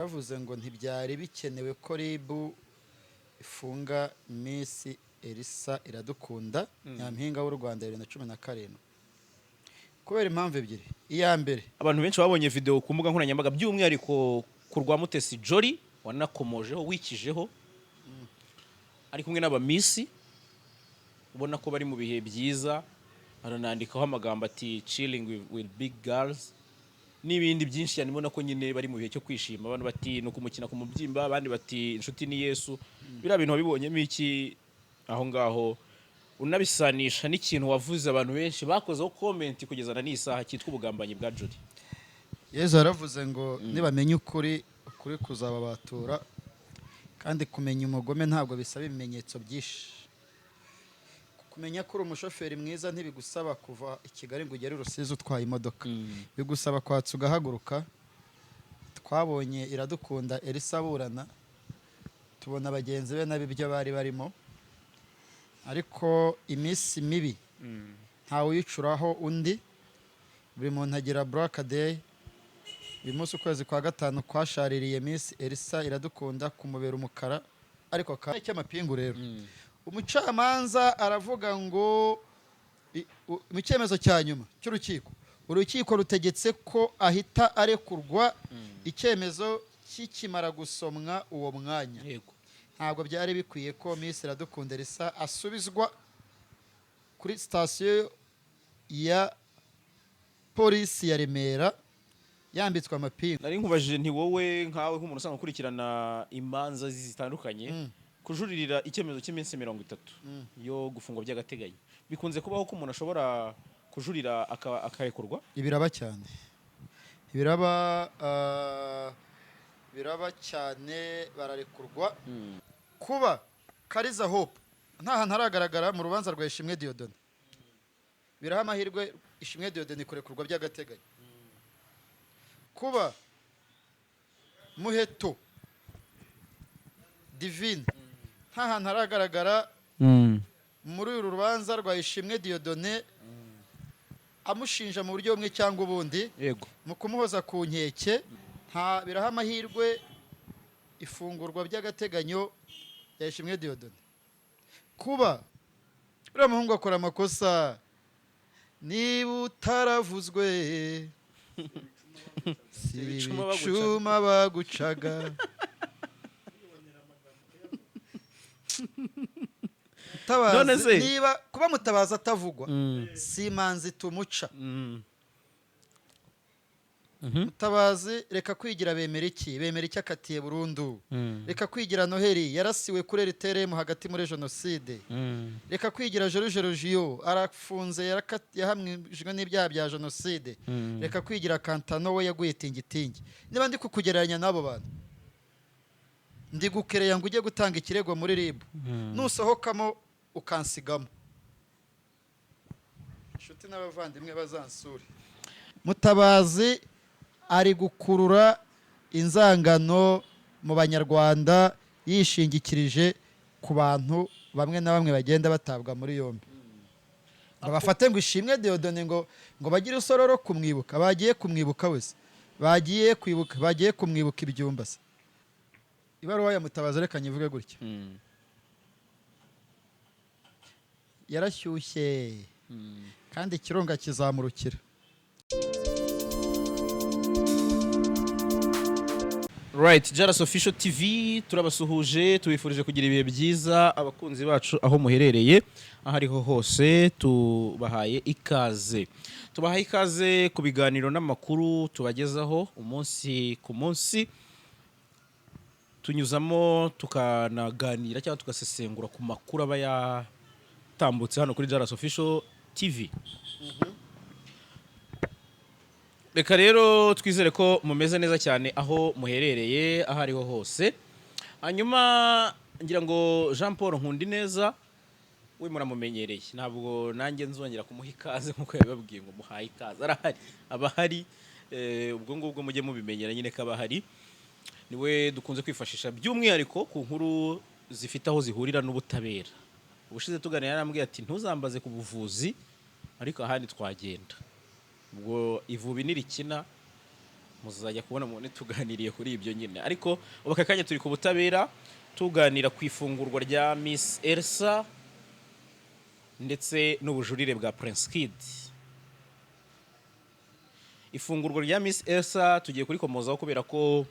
bavuze ngo ntibyari bikenewe ko ribu ifunga Miss Elisa Iradukunda nyampinga w'u Rwanda 2017 kubera impamvu ebyiri. Iya mbere, abantu benshi babonye video ku mbuga nkoranyambaga by'umwihariko ku rwa Mutesi Jolly wanakomojeho wikijeho ari kumwe n'aba Miss ubona ko bari mu bihe byiza, aranandikaho amagambo ati chilling with big girls n'ibindi byinshi cyane, ubona ko nyine bari mu bihe cyo kwishima. Abantu bati no kumukina ku mubyimba, abandi bati inshuti ni Yesu. Bira bintu wabibonyemo iki aho ngaho unabisanisha n'ikintu wavuze abantu benshi bakozeho comment kugeza na n'isaha cyitwa ubugambanyi bwa Jolly? Yesu yaravuze ngo nibamenye ukuri kuzababatura, kandi kumenya umugome ntabwo bisaba ibimenyetso byinshi. Kumenya ko uri umushoferi mwiza ntibigusaba kuva i Kigali ngo ugere Rusizi utwaye imodoka, bigusaba kwatsa ugahaguruka. Twabonye Iradukunda Elisa aburana, tubona bagenzi be nabibyo bari barimo, ariko iminsi mibi ntawe uyicuraho undi. Buri muntu agira black day. Uyu munsi ukwezi kwa gatanu kwashaririye Miss Elisa Iradukunda kumubera umukara, ariko cy'amapingu rero umucamanza aravuga ngo mu cyemezo cya nyuma cy'urukiko, urukiko rutegetse ko ahita arekurwa icyemezo kikimara gusomwa uwo mwanya. Ntabwo byari bikwiye ko Miss Iradukunda Elisa asubizwa kuri sitasiyo ya polisi ya Remera yambitswe amapingu. Nari nkubajije nti wowe nkawe nk'umuntu usanzwe ukurikirana imanza zitandukanye, kujuririra icyemezo cy'iminsi 30 yo gufungwa by'agateganyo bikunze kubaho ko umuntu ashobora kujurira akarekurwa? Ibiraba cyane, biraba cyane, bararekurwa. Kuba Kariza Hope nta hantu haragaragara mu rubanza rwa Ishimwe Dieudonné, biraha amahirwe Ishimwe Dieudonné kurekurwa by'agateganyo. Kuba Muheto Divine nta hantu haragaragara muri uru rubanza rwa Ishimwe Dieudonné amushinja mu buryo bumwe cyangwa ubundi mu kumuhoza ku nkeke, nta biraha amahirwe ifungurwa by'agateganyo ya Ishimwe Dieudonné. Kuba uriya muhungu akora amakosa, niba utaravuzwe si ibicuma bagucaga. Mutabazi, niba kuba Mutabazi atavugwa si imanzi tumuca. Mutabazi reka kwigira bemera iki akatiye burundu. Reka kwigira Noheli yarasiwe kuri RTRM hagati muri jenoside. Reka kwigira George Rugio arafunze yahamwijwe n'ibyaha bya jenoside. Reka kwigira Kantano we yaguye tingitingi. Niba ndi kukugereranya nabo bantu, ndi gukereya ngo ujye gutanga ikirego muri RIB, nusohokamo ukansigamo, inshuti n'abavandimwe bazansure. Mutabazi ari gukurura inzangano mu banyarwanda yishingikirije ku bantu bamwe na bamwe bagenda batabwa muri yombi. Ngo bafate ngo Ishimwe Dieudonné ngo bagire usororo kumwibuka. Bagiye kumwibuka wese, bagiye kumwibuka ibyumba se. Ibaruwa ya Mutabazi reka nyivuge gutya, yarashyushye kandi ikirunga kizamurukira. Right, Jaras Official TV turabasuhuje, tubifurije kugira ibihe byiza abakunzi bacu aho muherereye ahariho hose. Tubahaye ikaze ku biganiro n'amakuru tubagezaho umunsi ku munsi, tunyuzamo tukanaganira cyangwa tugasesengura ku makuru aba yatambutse hano kuri Jaras Official TV. Reka rero twizere ko mumeze neza cyane aho muherereye aho ariho hose. Hanyuma ngira ngo Jean Paul Nkundineza we muramumenyereye, ntabwo nanjye nzongera kumuha ikaze nkuko yababwiye ngo muhaye ikaze. Arahari, abahari, ubwo ngubwo mujye mubimenyera nyine ko abahari. Niwe dukunze kwifashisha by'umwihariko ku nkuru zifite aho zihurira n'ubutabera. Ubushize tuganira yarambwiye ati ntuzambaze ku buvuzi ariko ahandi twagenda. Ubwo Ivubi nirikina muzajya kubona mubone tuganiriye kuri ibyo nyine, ariko ubu aka kanya turi ku butabera tuganira ku ifungurwa rya Miss Elsa ndetse n'ubujurire bwa Prince Kid. Ifungurwa rya Miss Elsa tugiye kurikomozaho kubera ko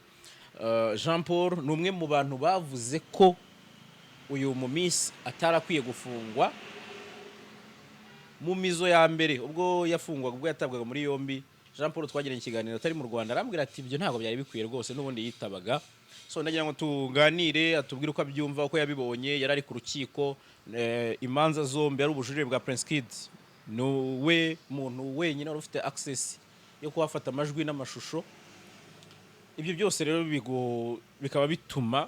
Jean Paul ni umwe mu bantu bavuze ko uyu mu Miss atarakwiye gufungwa mu mizo ya mbere ubwo yafungwaga, ubwo yatabwaga muri yombi. Jean Paul twagiranye ikiganiro atari mu Rwanda, arambwira ati ibyo ntabwo byari bikwiye rwose, n'ubundi yitabaga. So ndagira ngo tuganire, atubwire uko abyumva, uko yabibonye. Yari ari ku rukiko, imanza zombi ari ubujurire bwa Prince Kid, we muntu wenyine wari ufite access yo kuhafata amajwi n'amashusho. Ibyo byose rero bikaba bituma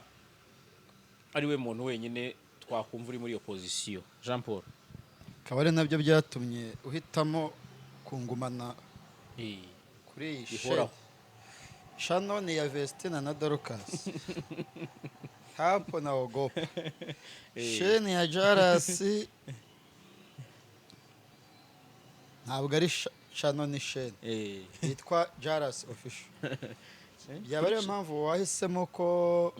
ari we muntu wenyine twakumva uri muri iyo position. Jean Paul, akaba ari nabyo byatumye uhitamo kungumana kuri iyi ihoraho. Shannon ya Vestina na Dorcas hapo na ogopa Shane ya Jarasi ntabwo ari Shannon Shane, yitwa Jarasi official. Byaba ariyo mpamvu wahisemo ko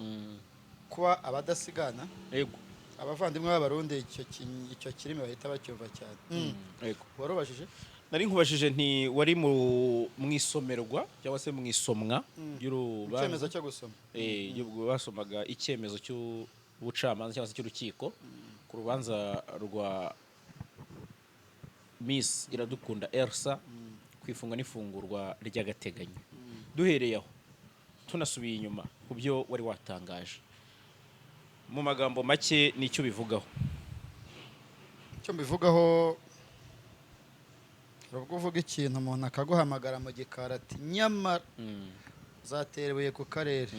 kuba abadasigana, Yego, abavandimwe b'Abarundi icyo kirimi bahita bacyumva cyane. yego. Warubajije? Nari nkubajije nti wari mu isomerwa cyangwa se mu isomwa y'urubanza, icyemezo cyo gusoma. basomaga icyemezo cy'ubucamanza cyangwa se cy'urukiko ku rubanza rwa Miss Iradukunda Elsa kwifunga n'ifungurwa ry'agateganyo. Duhereye aho tunasubiye inyuma ku byo wari watangaje, mu magambo make nicyo bivugaho. Icyo mbivugaho, ubwo uvuga ikintu umuntu akaguhamagara mu gikari ati nyamara zaterebuye ku karere,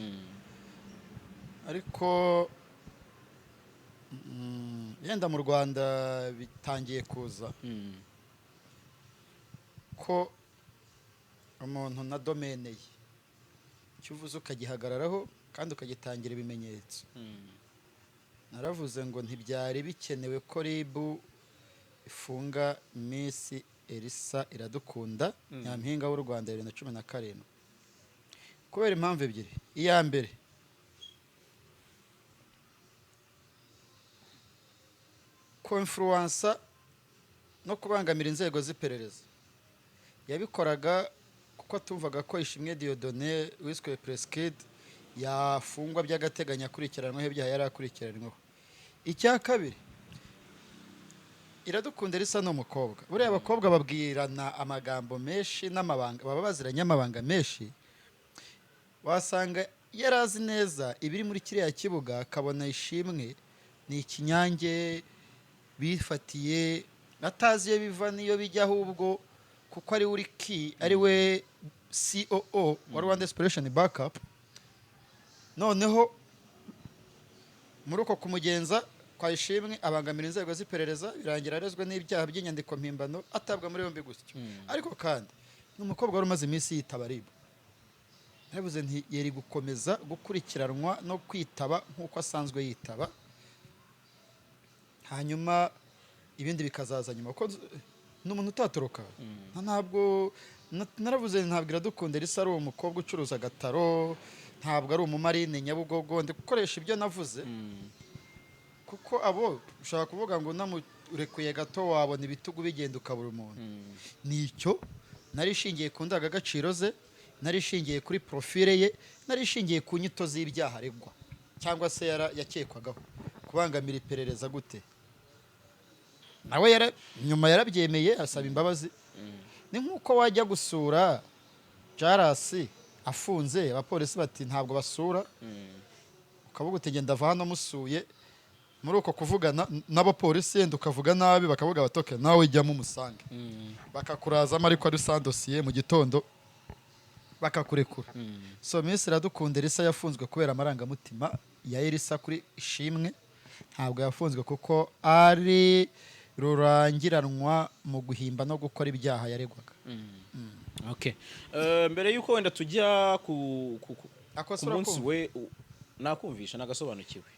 ariko yenda mu Rwanda bitangiye kuza ko umuntu na domene ye icyo uvuze ukagihagararaho kandi ukagitangira ibimenyetso. Naravuze ngo ntibyari bikenewe ko RIB ifunga Miss Elsa Iradukunda Nyampinga w'u Rwanda 2017 kubera impamvu ebyiri. Iya mbere, influencer no kubangamira inzego z'iperereza. Yabikoraga kuko atumvaga ko Ishimwe Dieudonné wiswe Prince Kid yafungwa by'agateganyo akurikiranweho ibyaha yari akurikiranyweho. Icya kabiri, Iradukunda Elsa n'umukobwa. Buriya abakobwa babwirana amagambo menshi n'amabanga, baba baziranye amabanga menshi. Wasanga yarazi neza ibiri muri kiriya kibuga, akabona Ishimwe ni ikinyange bifatiye, atazi iyo biva niyo bijya, ahubwo kuko ari uri key, ari we COO wa Rwanda Inspiration Backup. Noneho muri uko kumugenza kwa Ishimwe abangamira inzego z'iperereza, birangira arezwe n'ibyaha by'inyandiko mpimbano, atabwa muri yombi gutyo. Ariko kandi n'umukobwa wari umaze iminsi yitaba RIB. Navuze nti yeri gukomeza gukurikiranwa no kwitaba nk'uko asanzwe yitaba, hanyuma ibindi bikazaza nyuma, kuko n'umuntu utatoroka. Ntabwo naravuze ntabwo Iradukunda Elsa ari umukobwa ucuruza agataro, ntabwo ari umumarine Nyabugogo. Ndi gukoresha ibyo navuze kuko abo ushaka kuvuga ngo namurekuye gato wabona ibitugu bigenda ukabura umuntu. Nicyo narishingiye ku ndangagaciro ze, narishingiye kuri profile ye, narishingiye ku nyito z'ibyaha aregwa cyangwa se yakekwagaho kubangamira iperereza gute. Nawe nyuma yarabyemeye asaba imbabazi. Ni nk'uko wajya gusura Jarasi afunze, abapolisi bati ntabwo basura, ukavuga uti ngenda ava hano musuye. Muri uko kuvugana n'abapolisi yenda ukavuga nabi, bakavuga batoke nawe ujyamo umusange, bakakurazamo ariko ari sans dossier, mu gitondo bakakurekura. So Miss Iradukunda Elsa yafunzwe kubera amarangamutima ya Elsa kuri Ishimwe, ntabwo yafunzwe kuko ari rurangiranwa mu guhimba no gukora ibyaha yaregwaga. Okay. Mbere yuko wenda tujya ku munsi we nakumvisha nagasobanukiwe.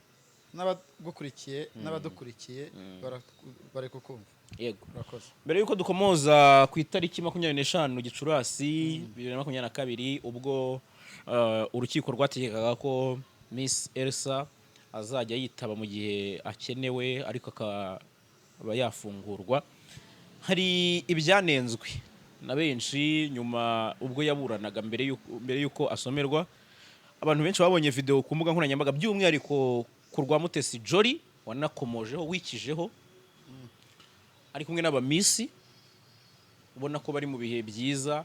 n'abagukurikiye n'abadukurikiye bari kukumva. yego. Urakoze. Mbere yuko dukomoza ku itariki 25 Gicurasi 2022 ubwo urukiko rwategekaga ko Miss Elsa azajya yitaba mu gihe akenewe ariko akaba yafungurwa, hari ibyanenzwe na benshi nyuma ubwo yaburanaga mbere yuko asomerwa. Abantu benshi babonye video ku mbuga nkoranyambaga by'umwihariko ku rwa Mutesi Jolly wanakomojeho wikijeho ari kumwe n'abamisi ubona ko bari mu bihe byiza,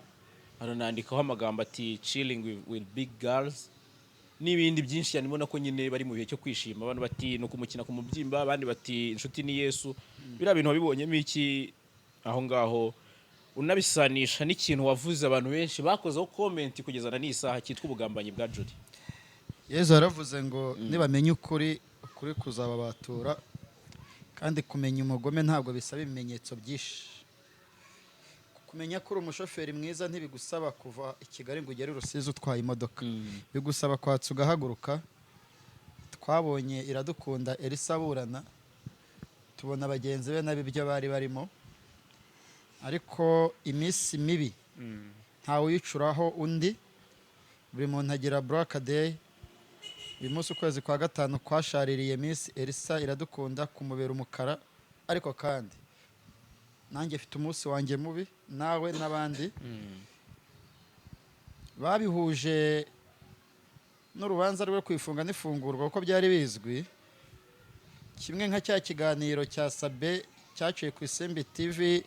aranandikaho amagambo ati chilling with big girls n'ibindi byinshi cyane, ubona ko nyine bari mu bihe cyo kwishima. Abantu bati no kumukina ku mubyimba, abandi bati inshuti ni Yesu. Biriya bintu wabibonyemo iki aho ngaho, unabisanisha n'ikintu wavuze abantu benshi bakozeho comment kugeza na n'isaha cyitwa ubugambanyi bwa Jolly? Yesu yaravuze ngo nibamenye ukuri kuzababatura, kandi kumenya umugome ntabwo bisaba ibimenyetso byinshi. Kumenya ko uri umushoferi mwiza ntibigusaba kuva i Kigali ngo ugere Rusizi utwaye imodoka, bigusaba kwatsa ugahaguruka. Twabonye Iradukunda Elsa aburana, tubona bagenzi be nabibyo bari barimo, ariko iminsi mibi ntawe uyicuraho undi. Buri muntu agira Black Day. Uyu munsi ukwezi kwa gatanu kwashaririye Miss Elsa Iradukunda kumubera umukara, ariko kandi nanjye mfite umunsi wanjye mubi, nawe n'abandi. Babihuje n'urubanza rwe kwifunga n'ifungurwa kuko byari bizwi, kimwe nka cya kiganiro cya Sabe cyaciye ku Isimbi TV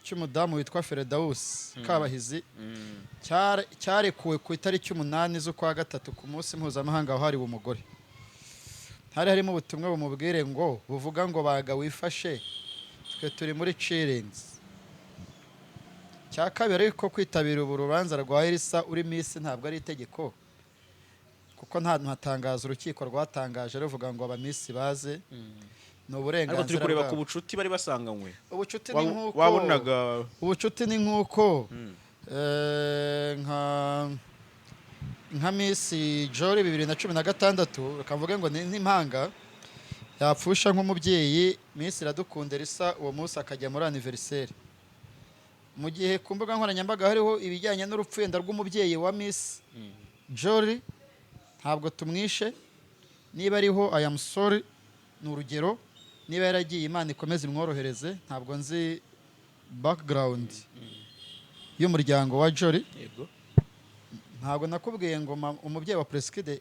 cy'umudamu witwa Feredawusi Kabahizi, cyarekuwe ku itariki 8 z'ukwa gatatu ku munsi mpuzamahanga wahariwe umugore. Hari harimo ubutumwa bumubwire ngo buvuga ngo baga wifashe, twe turi muri chillings. Cya kabiri ko kwitabira ubu rubanza rwa Elsa uri Miss ntabwo ari itegeko, kuko nta ntatangaza urukiko rwatangaje ruvuga ngo aba Miss baze. No burenganzira. Ariko turi kureba ku bucuti bari basanganywe. Ubucuti ni nkuko wabonaga ubucuti ni nkuko nka Miss Jolly 2016 bakavuga ngo ni impanga yapfusha nk'umubyeyi. Miss Iradukunda Elsa uwo munsi akajya muri anniversaire, mu gihe ku mbuga nkoranyambaga hariho ibijyanye n'urupfu wenda rw'umubyeyi wa Miss Jolly. Ntabwo tumwishe, niba ariho I am sorry, ni urugero. Niba yaragiye Imana ikomeze imworohereze. Ntabwo nzi background y'umuryango wa Jolly. yego. Ntabwo nakubwiye ngo umubyeyi wa Preskide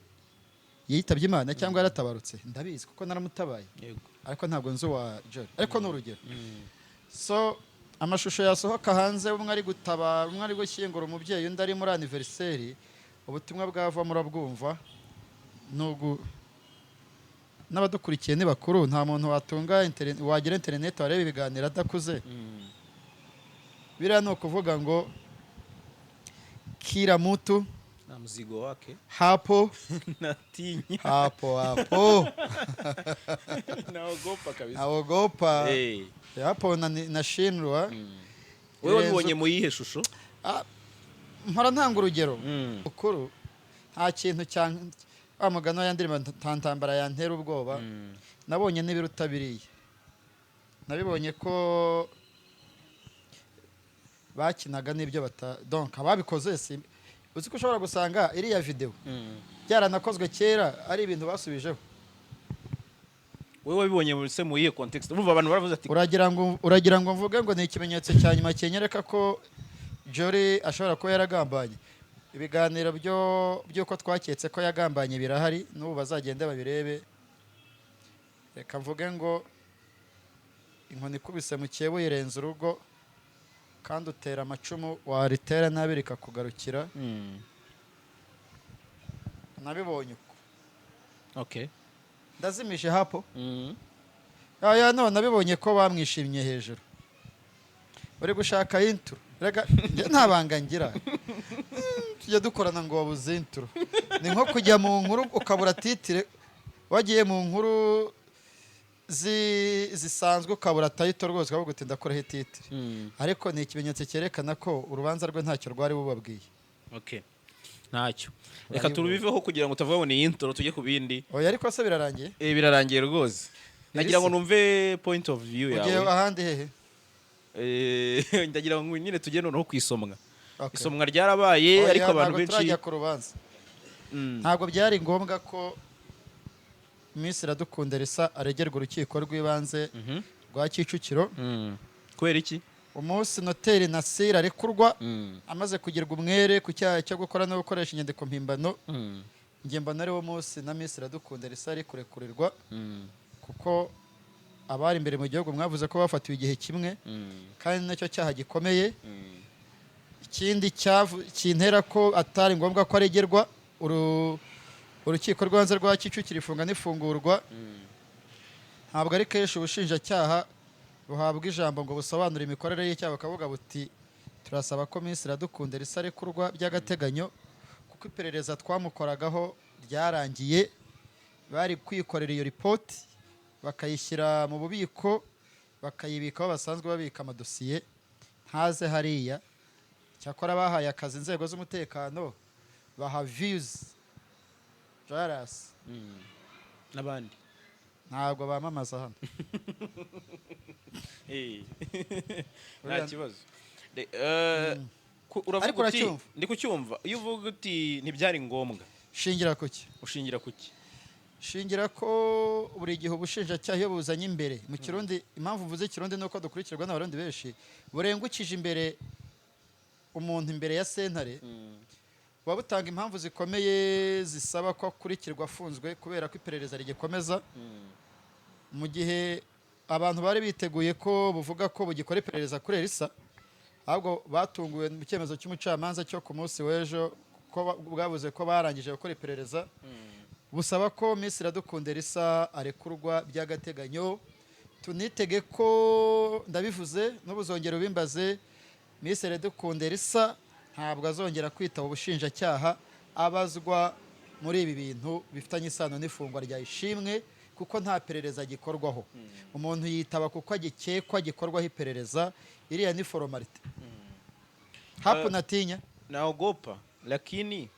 yitabye Imana cyangwa yaratabarutse, ndabizi kuko naramutabaye, yego, ariko ntabwo nzi wa Jolly, ariko ni urugero. So amashusho yasohoka hanze, umwe ari gutabara, umwe ari gushyingura umubyeyi, undi ari muri anniversaire, ubutumwa bwava murabwumva. Nugu n'abadukurikiye ni bakuru, nta muntu watunga internet wagira internet wareba ibiganiro adakuze. Biriya ni ukuvuga ngo kila mtu na mzigo wake hapo natinyi hapo naogopa kabisa, naogopa hapo nashindwa. wewe wabonye mu yihe shusho? Mpora ntanga urugero ukuru, nta kintu cyane amugano yandirima ntantambara yantera ubwoba. Nabonye n'ibiruta biriye, nabibonye ko bakinaga n'ibyo donc ababikoze si uzi ko ushobora gusanga iriya video byaranakozwe kera ari ibintu basubijeho. Wewe wabibonye se mu yihe context? Umva abantu baravuze ati uragira ngo mvuge ngo ni ikimenyetso cya nyuma cyenyereka ko Jolly ashobora kuba yaragambanye. Ibiganiro by'uko twaketse ko yagambanye birahari, n'ubu bazagenda babirebe. Reka mvuge ngo inkoni ikubise mu cyebu yirenze urugo, kandi utera amacumu waritera nabi rikakugarukira. Nabibonye uko. okay, ndazimije hapo. Ya no, nabibonye ko bamwishimye hejuru, bari gushaka intro. Rega ntabanga ngira tujya dukorana ngo wabuze intro. Ni nko kujya mu nkuru ukabura titire, wagiye mu nkuru zisanzwe ukabura title rwose ukavuga uti ndakora titire. Ariko ni ikimenyetso cyerekana ko urubanza rwe ntacyo rwari bubabwiye. okay. ntacyo reka turubiveho kugira ngo utavuga ngo ni intro tujye ku bindi. oya ariko se birarangiye Birarangiye rwose. Nagira ngo numve point of view ugiye yawe. ahandi hehe Ndagira ngo nyine tujye noneho kwisomwa. Okay. Isomwa ryarabaye Oya, ariko abantu ntabwo benshi turajya ku rubanza ntabwo byari ngombwa ko Miss Iradukunda Elsa aregerwa urukiko rw'ibanze rwa Kicukiro. Kubera iki? Umunsi noteri Nasir arekurwa amaze kugirwa umwere ku cyaha cyo gukora no gukoresha inyandiko mpimbano. Njye mbona ari wo munsi na Miss Iradukunda Elsa ari kurekurirwa kuko abari imbere mu gihugu mwavuze ko bafatiwe igihe kimwe kandi nacyo cyaha gikomeye. Ikindi kintera ko atari ngombwa ko aregerwa urukiko rw'ibanze rwa Kicukiro ifunga n'ifungurwa. Ntabwo ari kenshi ubushinjacyaha buhabwa ijambo ngo busobanure imikorere y'icyaha bakavuga buti turasaba ko Miss Iradukunda Elsa arekurwa by'agateganyo kuko iperereza twamukoragaho ryarangiye. Bari kwikorera iyo ripoti bakayishyira mu bubiko bakayibika aho basanzwe babika amadosiye ntaze hariya. Cyakora bahaye akazi inzego z'umutekano baha views Jaras n'abandi ntabwo bamamaza hano nta kibazo. Ariko uracyumva? Ndi kucyumva. Iyo uvuga uti ntibyari ngombwa shingira kuki ushingira kuki? shingira ko buri gihe ubushinjacyaha iyo buzanye imbere mu Kirundi, impamvu mvuze Kirundi nuko dukurikirwa n'abarundi benshi, burengukije imbere umuntu imbere ya sentare buba butanga impamvu zikomeye zisaba ko akurikirwa afunzwe kubera ko iperereza rigikomeza. Mu gihe abantu bari biteguye ko buvuga ko bugikora iperereza kuri Elsa, ahubwo batunguwe mu cyemezo cy'umucamanza cyo ku munsi w'ejo ko bwabuze ko barangije gukora iperereza. Busaba ko Miss Iradukunda Elsa arekurwa by'agateganyo. Tunitege ko ndabivuze n'ubuzongero bimbaze Miss Iradukunda Elsa ntabwo azongera kwitaba ubushinjacyaha abazwa muri ibi bintu bifitanye isano n'ifungwa rya Ishimwe kuko nta perereza gikorwaho. Umuntu yitaba kuko agikekwa gikorwaho iperereza, iriya ni formalite. Hapo natinya naogopa lakini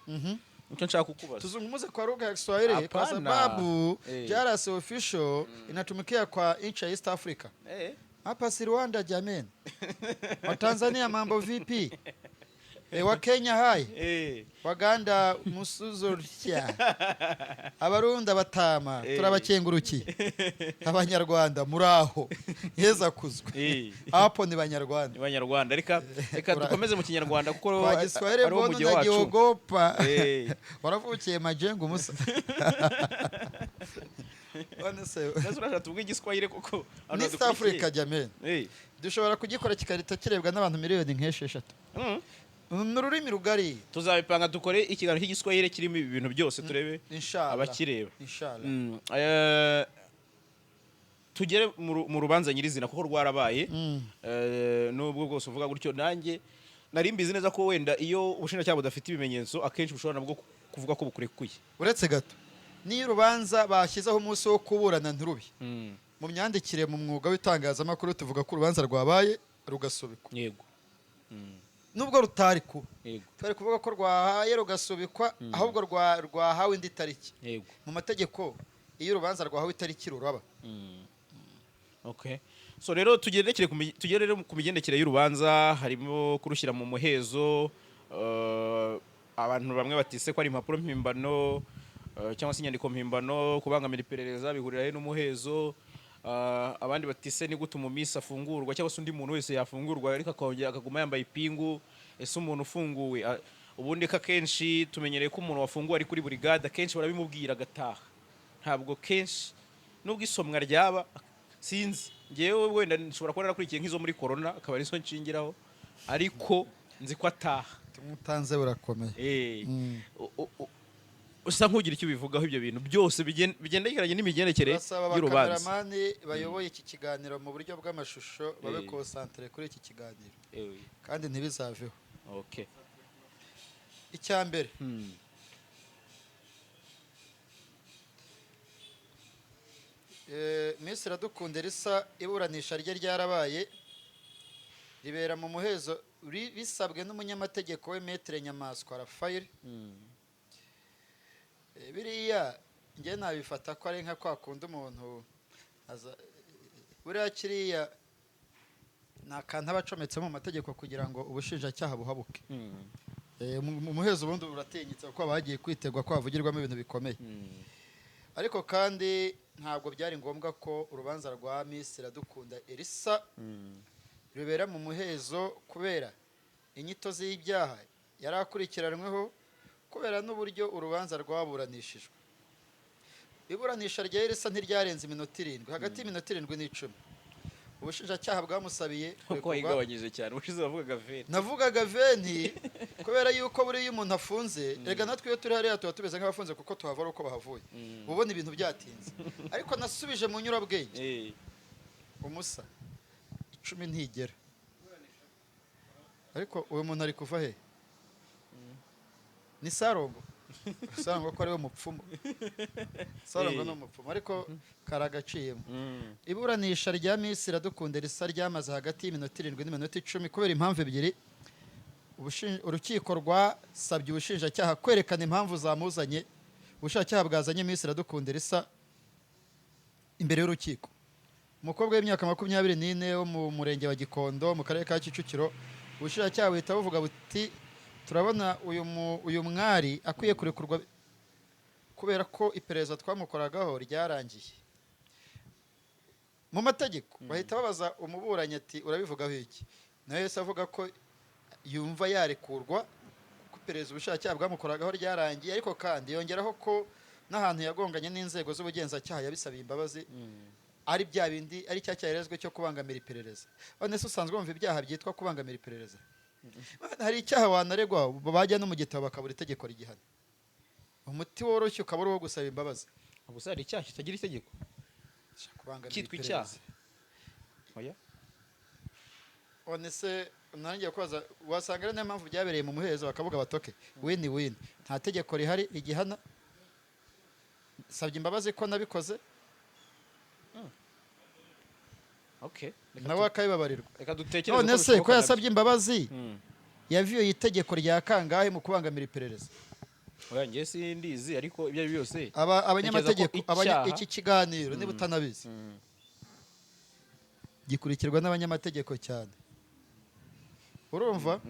nicyo nshaka kukubaza. Tuzungumuze kwa lugha ya Kiswahili kwa sababu Jaras official inatumikia kwa nchi ya East Africa. Hapa si Rwanda jameni. Wa Tanzania mambo vipi? Wa Kenya hai. Waganda musuzurya. Abarunda batama turabakenguruki. Abanyarwanda muraho. Heza kuzwe. Hapo ni Banyarwanda. Ni Banyarwanda. Reka dukomeze mu Kinyarwanda kuko kwa Kiswahili mbona unajiogopa. Waravukiye Majengo Musa. Nese urashaka tuvuge Igiswahili kuko East Africa jameni. Dushobora kugikora kikarita kirebwa n'abantu miliyoni nk'esheshatu. N'ururimi rugari. Tuzabipanga dukore ikiganiro cy'Igiswahili kirimo ibintu byose turebe abakireba. Inshallah. Tugere mu rubanza nyirizina kuko rwarabaye. Nubwo bwose uvuga gutyo nanjye nari mbizi neza ko wenda iyo ubushinjacyaha budafite ibimenyetso akenshi bushobora nabwo kuvuga ko bukurekuye. Uretse gato niyo urubanza bashyizeho umunsi wo kuburana nturubi. Mu myandikire mu mwuga w'itangazamakuru tuvuga ko urubanza rwabaye rugasubikwa. Yego. Nubwo rutari kuba. Yego. Twari kuvuga ko rwahaye rugasubikwa ahubwo rwahawe indi tariki. Yego. Mu mategeko iyo urubanza rwahawe itariki ruraba. Okay. So rero tugere ku migendekere y'urubanza harimo kurushyira mu muhezo. Abantu bamwe batise ko ari impapuro mpimbano cyangwa se inyandiko mpimbano kubangamira iperereza bihurira he n'umuhezo. Abandi batise ni gute umumisi afungurwa cyangwa se undi muntu wese yafungurwa ariko akongera akaguma yambaye ipingu. Ese umuntu ufunguwe ubundi ka kenshi tumenyereye ko umuntu wafunguwe ari kuri brigade kenshi barabimubwira agataha. Ntabwo kenshi nubwo isomwa ryaba sinzi ngewe wenda nshobora kuba narakurikiye nk'izo muri corona akaba ari so nshingiraho ariko nzi ko ataha tumutanze burakomeye. Usa nk'ugira icyo bivugaho ibyo bintu byose bigendekeranye n'imigendekere y'urubanza. Abakameramani bayoboye iki kiganiro mu buryo bw'amashusho babe concentré kuri iki kiganiro kandi ntibizaveho. Okay. Icyambere Miss Iradukunda Elsa iburanisha rye ryarabaye ribera mu muhezo bisabwe n'umunyamategeko we Maître Nyamaswa Raphael. Biriya njye nabifata ko ari nka kwa kundi umuntu buriya kiriya ni akantu aba acometse mu mategeko kugira ngo ubushinjacyaha buhabuke. Mu muhezo ubundi uratinyitse kuko bagiye kwitegwa ko havugirwamo ibintu bikomeye. Ariko kandi ntabwo byari ngombwa ko urubanza rwa Miss Iradukunda Elisa rubera mu muhezo kubera inyito z'ibyaha yari akurikiranyweho, kubera n'uburyo urubanza rwaburanishijwe. Iburanisha rya Elisa ntiryarenze iminota 7, hagati y'iminota 7 n'10. Ubushinjacyaha bwamusabiye kuko yigabanyije cyane. Ubushize bavugaga veni. Navugaga veni kubera yuko buri umuntu afunze, rega natwe iyo turi hariya tuba tumeze nk'abafunze kuko tuhavura uko bahavuye. Ubona ibintu byatinze. Ariko nasubije mu nyurabwenge. Umusa 10 ntigera. Ariko uyu muntu ari kuva he? Ni Sarongo. Sarongo ko ari we mupfumu. Sarongo no mupfumu ariko karagaciyemo. Iburanisha rya Miss Iradukunda Elisa ryamaze hagati y'iminota 7 n'iminota 10 kubera impamvu ebyiri. Urukiko rwasabye ubushinjacyaha kwerekana impamvu zamuzanye. Ubushinjacyaha bwazanye Miss Iradukunda Elisa imbere y'urukiko. Umukobwa w'imyaka 24 wo mu murenge wa Gikondo mu karere ka Kicukiro, ubushinjacyaha buhita buvuga buti turabona uyu mwari akwiye kurekurwa kubera ko iperereza twamukoragaho ryarangiye. Mu mategeko bahita babaza umuburanyi ati urabivugaho iki? Nawe yese avuga ko yumva yarekurwa kuko iperereza ubushinjacyaha bwamukoragaho ryarangiye, ariko kandi yongeraho ko n'ahantu yagonganye n'inzego z'ubugenzacyaha yabisabiye imbabazi ari bya bindi ari cyarezwe cyo kubangamira iperereza. None se usanzwe wumva ibyaha byitwa kubangamira iperereza? Hari icyaha wanaregwa bajya no mu gitabo bakabura itegeko rigihana. Umuti woroshye ukaba ari uwo gusaba imbabazi. Gusa hari icyaha kitagira itegeko cyitwa icyaha. Oya. None se nanjye kubaza wasanga ari niyo mpamvu byabereye mu muhezo bakavuga batoke win. Nta tegeko rihari rigihana. Sabye imbabazi ko nabikoze. Okay. Nawe akabibabarirwa. Reka dutekereze. None se ko yasabye imbabazi yaviye itegeko rya kangahe mu kubangamira iperereza? Oya ngiye sindizi ariko ibyo ari byose. Abanyamategeko iki kiganiro niba utanabizi. Gikurikirwa n'abanyamategeko cyane. Urumva?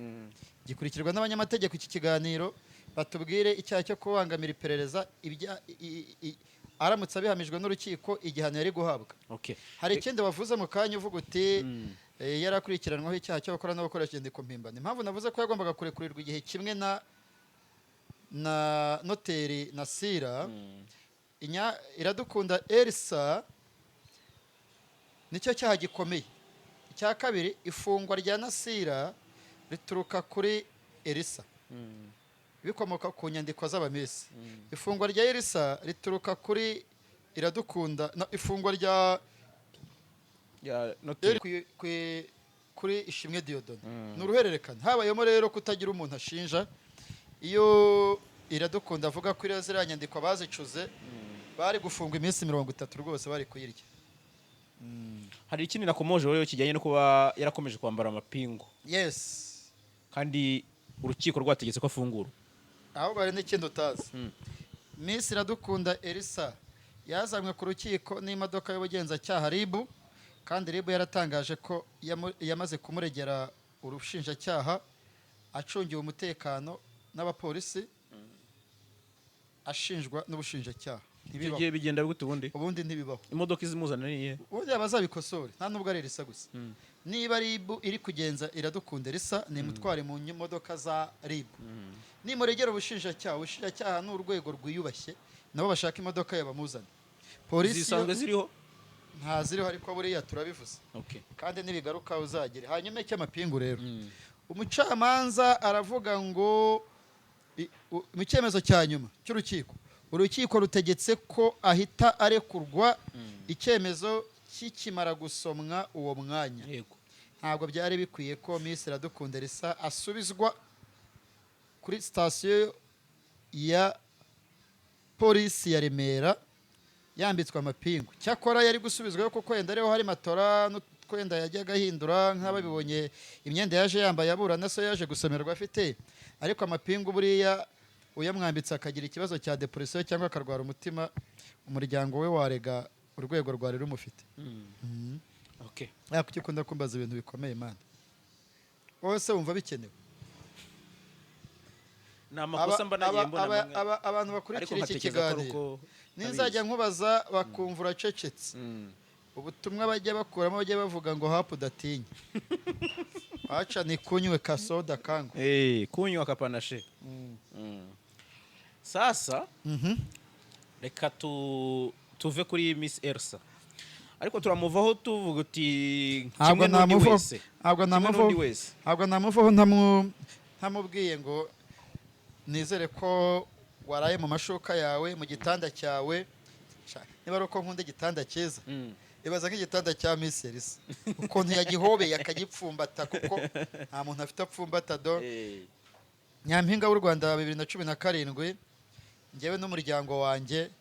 Gikurikirwa n'abanyamategeko iki kiganiro batubwire icyaha cyo kubangamira iperereza aramutse abihamijwe n'urukiko igihano yari guhabwa. Hari ikindi wavuze mu kanya uvuga uti yarakurikiranwaho icyaha cyo gukora no gukoresha inyandiko mpimbano. Impamvu navuze ko yagombaga kurekurirwa igihe kimwe na noteri Nasira Iradukunda Elisa nicyo cyaha gikomeye. Icya kabiri, ifungwa rya Nasira rituruka kuri Elisa bikomoka ku nyandiko z'abamisi. Ifungwa rya Elisa rituruka kuri Iradukunda ifungwa rya noteri kuri Ishimwe Dieudonne. N'uruhererekane habayemo rero kutagira umuntu ashinja. Iyo Iradukunda avuga ko ziriya nyandiko bazicuze bari gufungwa iminsi 30 rwose bari kuyirya. Hari ikindi nakomoje rero kijyanye no kuba yarakomeje kwambara amapingu. Yes. Kandi urukiko rwategetse ko afungura. Aho bari n'ikindi utazi. Miss Iradukunda Elisa yazanywe ku rukiko n'imodoka y'ubugenzacyaha RIB, kandi RIB yaratangaje ko yamaze kumuregera urushinjacyaha acungiwe umutekano n'abapolisi ashinjwa n'ubushinjacyaha. Ibigiye bigenda gute ubundi ntibibaho. Imodoka izimuzana niye. Ubundi abazabikosore nta nubwo ari Elisa gusa. Niba RIB iri kugenza Iradukunda Elisa ni mutware mu modoka za RIB. Nimuregera ubushinjacyaha n'urwego rwiyubashye nabo bashaka imodoka yabamuzana. Polisi zisanzwe ziriho nta ziriho ariko buriya turabivuze. Kandi nibigaruka uzagire. Hanyuma cy'amapingu rero. Umucamanza aravuga ngo mu cyemezo cya nyuma cy'urukiko, urukiko rutegetse ko ahita arekurwa icyemezo kikimara gusomwa uwo mwanya. Ntabwo byari bikwiye ko Miss Iradukunda Elisa asubizwa kuri sitasiyo ya polisi ya Remera yambitswe amapingu. Cyakora yari gusubizwayo kuko yenda ariho hari matora twenda yajyaga ahindura nk'ababibonye imyenda yaje yambaye aburana so yaje gusomerwa afite, ariko amapingu buriya uyamwambitse akagira ikibazo cya depression cyangwa akarwara umutima, umuryango we warega urwego rwari rumufite. Okay. Kuki ukunda kumbaza ibintu bikomeye man? Wowe se wumva bikenewe? Ni amakosa mba nagiye mbona abantu bakurikira iki kiganiro ninzajya nkubaza bakumva uracecetse, ubutumwa bajya bakuramo bajya bavuga ngo hapu udatinya. Aca ni kunywe kasoda kangu. Kunywa kapanashe. Sasa reka tuve kuri Miss Elsa, ariko turamuvaho tuvuga uti kimwe n'undi wese. Ntabwo namuvaho ntamubwiye ngo nizere ko waraye mu mashuka yawe mu gitanda cyawe. Niba ari uko nkunda igitanda cyiza, ibaza nk'igitanda cya Miss Elsa ukuntu yagihobeye akagipfumbata, kuko nta muntu afite apfumbata do. Nyampinga w'u Rwanda 2017, njyewe n'umuryango wanjye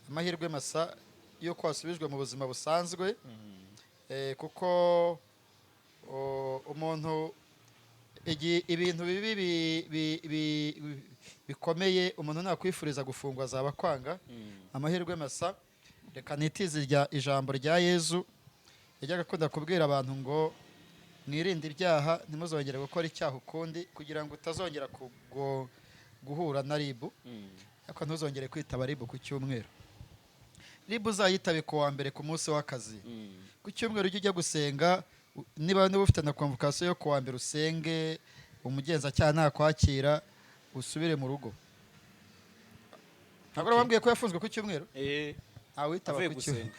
amahirwe masa yuko wasubijwe mu buzima busanzwe, kuko umuntu ibintu bibi bikomeye umuntu nakwifuriza gufungwa azaba kwanga. Amahirwe masa, reka nitize ijambo rya Yezu yajyaga akunda kubwira abantu ngo mwirinde ibyaha ntimuzongere gukora icyaha ukundi, kugira ngo utazongera guhura na ribu, ariko ntuzongere kwitaba ribu ku cyumweru. Ribu uzayitabe ku wa mbere ku munsi w'akazi, ku cyumweru ujye ujya gusenga. Niba ufite na convocation yo ku wa mbere usenge, umugenzacyaha nakwakira usubire mu rugo. Ntabwo wambwiye ko yafunzwe ku cyumweru? Witaba ku cyumweru.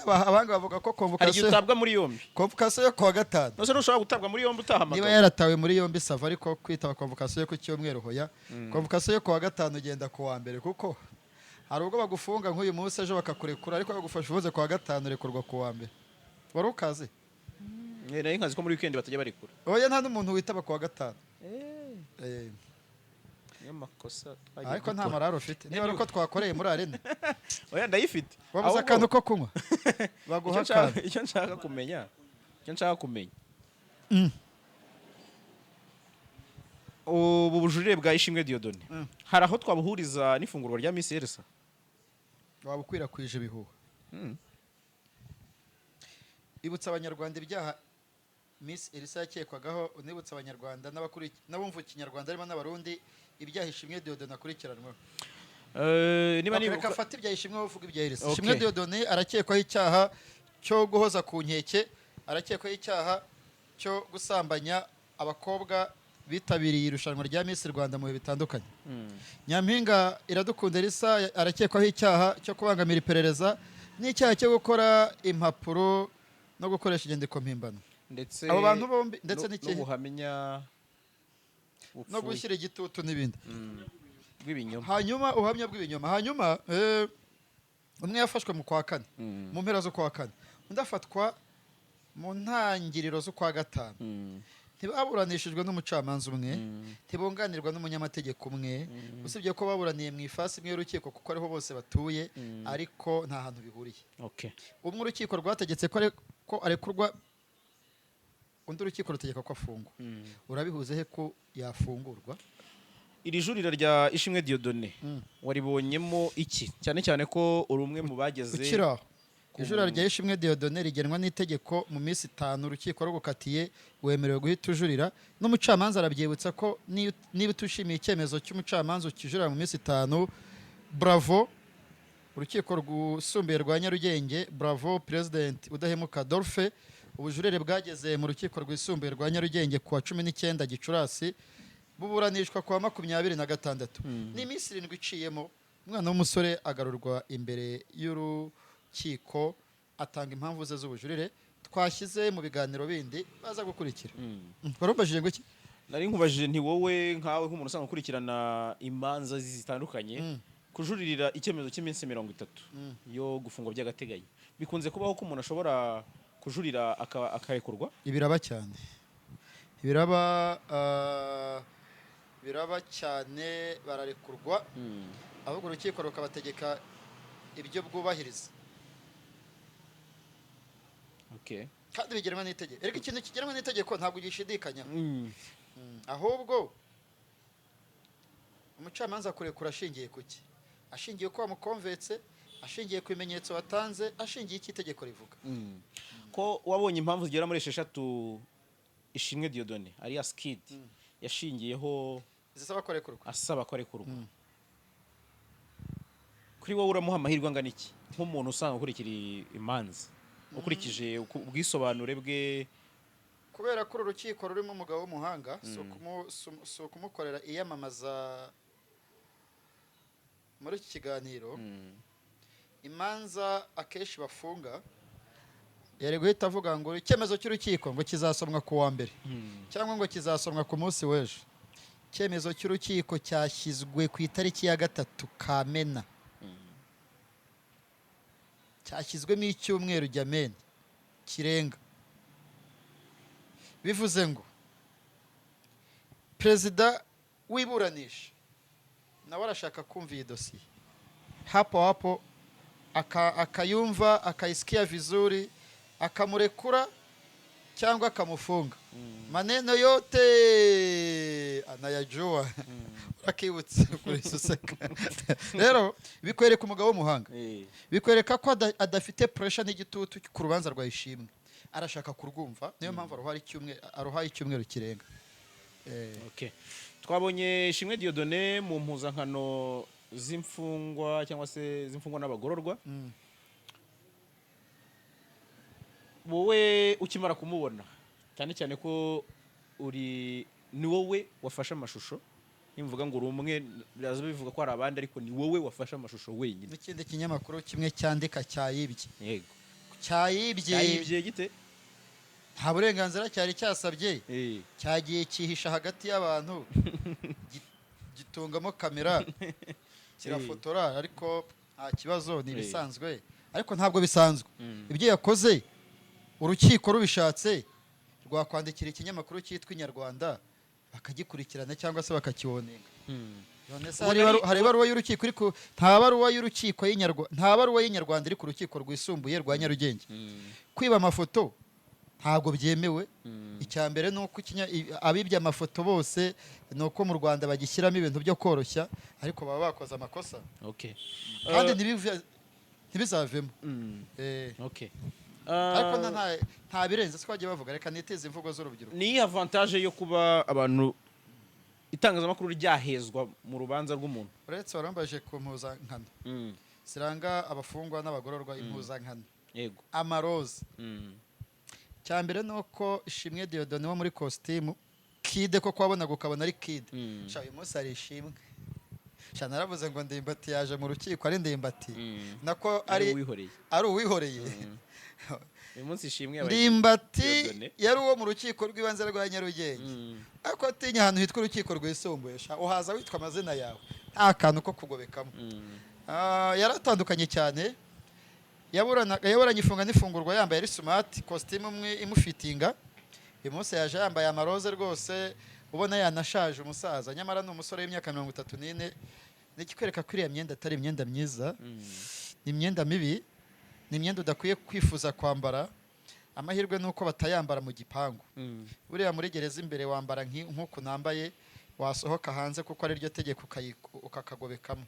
Abanga bavuga ko convocation utabwa muri yombi, convocation yo ku wa gatanu. Nose ntushobora gutabwa muri yombi utahamagawe. Niba yaratawe muri yombi sava, ariko kwitaba convocation yo ku cyumweru hoya. Convocation yo ku wa gatanu ugenda ku wa mbere, kuko hari ubwo bagufunga nk'uyu munsi ejo bakakurekura, ariko bagufasha uvuze ku wa gatanu urekurwa ku wa mbere. Wari ukaze? Nari nkazi ko muri weekend batajya barekura. Oya, nta n'umuntu witaba ku wa gatanu. Niyo makosa. Ariko nta mararo ufite. Niba uko twakoreye muri arena. Oya, ndayifite. Wabuze akantu ko kunywa. Baguha akantu. Icyo nshaka kumenya. Ubu bujurire bwa Ishimwe Dieudonné, hari aho twabuhuriza n'ifungurwa rya Miss Elsa? Waba ukwirakwije ibihuha. Ibutsa abanyarwanda ibyaha Miss Elsa yakekwagaho, unibutsa abanyarwanda n'abumva ikinyarwanda harimo n'abarundi ibyaha Ishimwe Dieudonné akurikiranweho. Reka afate ibyaha Ishimwe uvuga ibya Elsa. Ishimwe Dieudonné arakekwaho icyaha cyo guhoza ku nkeke, arakekwaho icyaha cyo gusambanya abakobwa bitabiriye irushanwa rya Miss Rwanda mu bihe bitandukanye. Nyampinga Iradukunda Elsa arakekwaho icyaha cyo kubangamira iperereza n'icyaha cyo gukora impapuro no gukoresha inyandiko mpimbano. Ndetse abo bantu bombi, ndetse n'ubuhamya no gushyira igitutu n'ibindi bw'ibinyoma. Hanyuma ubuhamya bw'ibinyoma. Hanyuma umwe yafashwe mu kwa kane, mu mpera zo kwa kane, undi afatwa mu ntangiriro zo kwa gatanu. Ntibaburanishijwe n'umucamanza umwe, ntibunganirwa n'umunyamategeko umwe, usibye ko baburaniye mu ifasi imwe y'urukiko kuko ariho bose batuye, ariko nta hantu bihuriye. Umwe urukiko rwategetse ko arekurwa, undi urukiko rutegeka ko afungwa. Urabihuze he ko yafungurwa? Iri jurira rya Ishimwe Dieudonné waribonyemo iki? Cyane cyane ko uri umwe mu bageze ukiraho. Ijurira rya Ishimwe Dieudonné rigenwa n'itegeko mu minsi 5 urukiko rugukatiye wemerewe guhita ujurira, n'umucamanza arabyibutsa ko niba tushimiye icyemezo cy'umucamanza ukijurira mu minsi 5, bravo urukiko rw'usumbuye rwa Nyarugenge, bravo President Udahemuka Adolphe. Ubujurire bwageze mu rukiko rwisumbuye rwa Nyarugenge kuwa 19 Gicurasi, buburanishwa kuwa 26. Ni iminsi 7 iciyemo, umwana w'umusore agarurwa imbere y'urukiko atanga impamvu ze z'ubujurire, twashyize mu biganiro bindi baza gukurikira. Warumbajije ngo iki? Nari nkubajije nti wowe nkawe nk'umuntu usanzwe ukurikirana imanza zitandukanye, kujuririra icyemezo cy'iminsi 30 yo gufungwa by'agateganyo bikunze kubaho ko umuntu ashobora kujurira akarekurwa? Biraba cyane, biraba cyane, bararekurwa, ahubwo urukiko rukabategeka ibyo bwubahiriza. kandi bigenwa n'itegeko. Erega ikintu kigenwa n'itegeko ntabwo gishidikanyaho. Mm. Ahubwo umucamanza kurekura ashingiye kuki? Ashingiye ko wamukonvetse, ashingiye ku bimenyetso watanze, ashingiye iki itegeko rivuga. Ko wabonye impamvu zigera muri 6 Ishimwe Dieudonné alias Kid yashingiyeho zisaba kurekurwa, asaba ko arekurwa. Kuri wowe uramuha amahirwe angana iki nk'umuntu usanga ukurikira imanza ukurikije ubwisobanure bwe? kubera ko urukiko rurimo umugabo w'umuhanga, so kumukorera iyamamaza muri iki kiganiro. Imanza akenshi bafunga yari guhita avuga ngo icyemezo cy'urukiko ngo kizasomwa ku wa mbere cyangwa ngo kizasomwa ku munsi w'ejo. Icyemezo cy'urukiko cyashyizwe ku itariki ya 3 Kamena, cyashyizwemo icyumweru Jamen kirenga. Bivuze ngo perezida wiburanisha nawe arashaka kumva iyi dosiye hapo akayumva, akayisikia vizuri, akamurekura cyangwa akamufunga. Maneno yote anayajua. Urakibutse kuri suseka. Rero bikwereka umugabo w'umuhanga, bikwereka ko adafite pressure n'igitutu ku rubanza rwa Ishimwe, arashaka kurwumva. Niyo mpamvu aruhaye icyumweru kirenga. Okay. Twabonye Ishimwe Dieudonné mu mpuzankano z'imfungwa cyangwa se z'imfungwa n'abagororwa. Wowe ukimara kumubona, cyane cyane ko ni wowe wafashe amashusho, nimvuga ngo uri umwe biraza bivuga ko hari abandi, ariko ni wowe wafashe amashusho wenyine. N'ikindi kinyamakuru kimwe cyandika cyayibye. Yego. Cyayibye gite? Nta burenganzira cyari cyasabye. Cyagiye kihisha hagati y'abantu, gitungamo kamera, kirafotora, ariko nta kibazo, ni bisanzwe. Ariko ntabwo bisanzwe. Ibyo yakoze urukiko rubishatse rwakwandikira ikinyamakuru cyitwa Inyarwanda bakagikurikirana cyangwa se bakakibonenga. Hari baruwa y'urukiko, ariko nta baruwa y'urukiko y'Inyarwanda, nta baruwa y'Inyarwanda iri ku rukiko rwisumbuye rwa Nyarugenge. Kwiba amafoto ntabwo byemewe. Icya mbere ni uko abibye amafoto bose ni uko mu Rwanda bagishyiramo ibintu byo koroshya, ariko baba bakoze amakosa. Okay. Kandi ntibizavemo. Okay. Ariko nta birenze twagiye bavuga, reka niteze imvugo z'urubyiruko. Ni avantage yo kuba abantu itangazamakuru ryahezwa mu rubanza rw'umuntu. Uretse warambaje ku mpuzankano ziranga abafungwa n'abagororwa, impuzankano. Yego. Amaroze. Cya mbere ni uko Ishimwe Dieudonné wo muri costume Kid, ko kwabonaga ukabona ari Kid. Sha uyu munsi ari Ishimwe. Sha naravuze ngo Ndimbati yaje mu rukiko ari Ndimbati. Nako ari uwihoreye. Uyu munsi Ishimwe Ndimbati yari uwo mu rukiko rw'ibanze rwa Nyarugenge. Ariko atinya ahantu hitwa urukiko rwisumbuye, sha uhaza witwa amazina yawe, nta kantu ko kugobekamo. Yaratandukanye cyane. Yaburanye ifunga n'ifungurwa yambaye ari smart, costume umwe imufitinga. Uyu munsi yaje yambaye amaroze rwose, ubona yanashaje umusaza, nyamara ni umusore w'imyaka 34. Nikikwereka ko iriya myenda atari imyenda myiza, ni imyenda mibi, ni imyenda udakwiye kwifuza kwambara. Amahirwe nuko batayambara mu gipangu. Buriya muri gereza imbere wambara nk'uko nambaye, wasohoka hanze kuko ari ryo tegeko ukakagobekamo.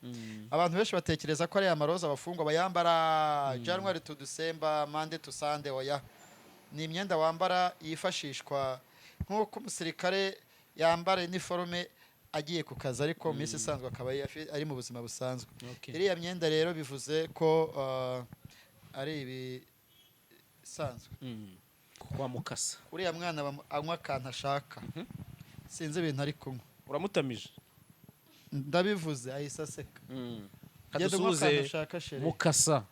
Abantu benshi batekereza ko ari amaroza abafungwa bayambara January to December, Monday to Sunday. Oya, ni imyenda wambara yifashishwa nk'uko umusirikare yambara uniforme agiye ku kazi, ariko mu minsi isanzwe akaba ari mu buzima busanzwe. Iriya myenda rero bivuze ko ari ibisanzwe. Kwa mukasa. Uriya mwana anywa akantu ashaka. Sinzi ibintu ari kunywa. Uramutamije? Ndabivuze ahise aseka. Kadusuze Mukasa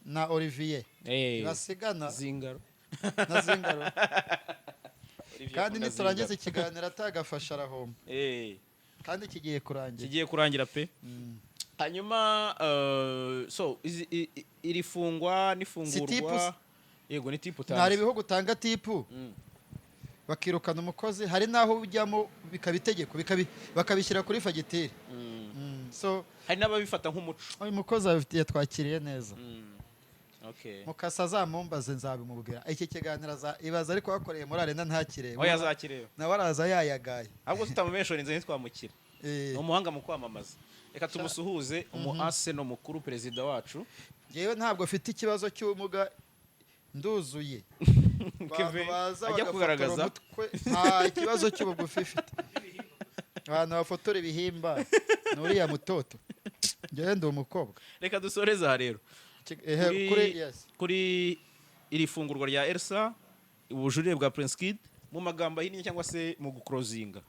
na Olivier. Basigana Zingaro. Na Zingaro. Kandi niturangiza ikiganiro atagafasha arahomba. Kandi kigiye kurangira pe. Hanyuma so iri fungwa n'ifungurwa. Yego ni tipu tanze. Hari ibihugu utanga tipu bakirukana umukozi, hari naho ujyamo bikabitegeko bakabishyira kuri fagitire. So hari n'ababifata nk'umuco. Uyu mukozi yatwakiriye neza. Okay. mukasa azamumbaze nzabimubwira iki kiganiro ibaza ariko wakoreye muri arena ntakireba aho yazakireba nawe araza yayagaye ahubwo tutamumenshoninze ntitwamukira Eh, ni umuhanga mu kwamamaza reka tumusuhuze umu Arsenal mukuru perezida wacu njyewe ntabwo mfite ikibazo cy'ubumuga nduzuye abantu Kevin baza ajya bagafotora kugaragaza umutwe nta kibazo cy'ubugufi mfite abantu bafotora ibihimba ni uriya mutoto njyewe ndi umukobwa reka dusoreze aha rero yes. kuri iri fungurwa rya Elsa ubujurire bwa Prince Kid mu magambo ahinnye cyangwa se mu gukrozinga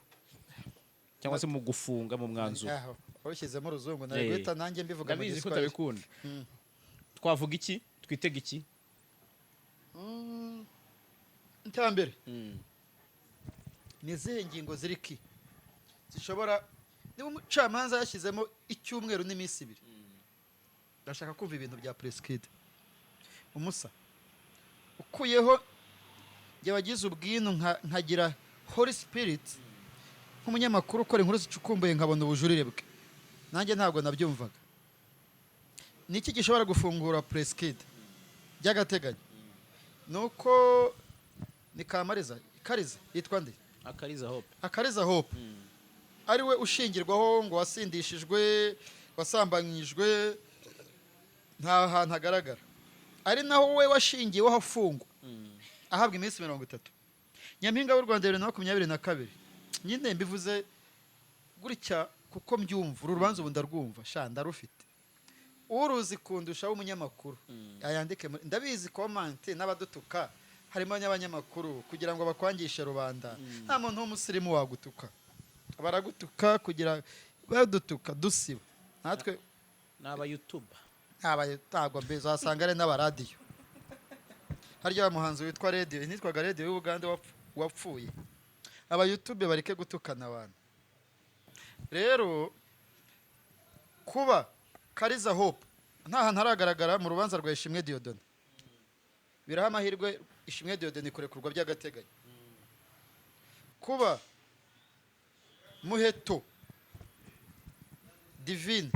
cyangwa se mu gufunga mu mwanzuro Aho, warushyizemo uruzungu nari guhita nanjye mbivuga mu ndabizi ko giswahili utabikunda twavuga iki twitega iki icyambere ni izihe ngingo ziri ki zishobora niba umucamanza yashyizemo icyumweru n'iminsi ibiri ndashaka kumva ibintu bya Preskid umusa ukuyeho njye wagize ubwino nkagira Holy Spirit nk'umunyamakuru ukora inkuru zicukumbuye nkabona ubujurire bwe nanjye ntabwo nabyumvaga ni iki gishobora gufungura Preskid by'agateganyo nuko ni Kamariza Kariza yitwa nde Akariza Hope Akariza Hope ari we ushingirwaho ngo wasindishijwe wasambanyijwe nta hantu hagaragara ari naho we washingiweho afungwa ahabwa iminsi 30 Nyampinga w'u Rwanda 2022 nyine mbivuze gutya kuko mbyumva uru rubanza ubu ndarwumva sha ndarufite uruzi kundusha w'umunyamakuru ayandike ndabizi comment n'abadutuka harimo n'abanyamakuru kugira ngo bakwangishe rubanda nta muntu w'umusirimu wagutuka baragutuka kugira badutuka dusiba natwe n'aba YouTuber ntago mbizo wasanga ari n'abaradiyo harya muhanzi witwa radio nitwaga radio y'Uganda wapfuye aba YouTube bareke gutukana abantu rero kuba Kariza Hope nta hantu haragaragara mu rubanza rwa Ishimwe Dieudonné biraha amahirwe Ishimwe Dieudonné kurekurwa by'agateganyo kuba Muheto Divine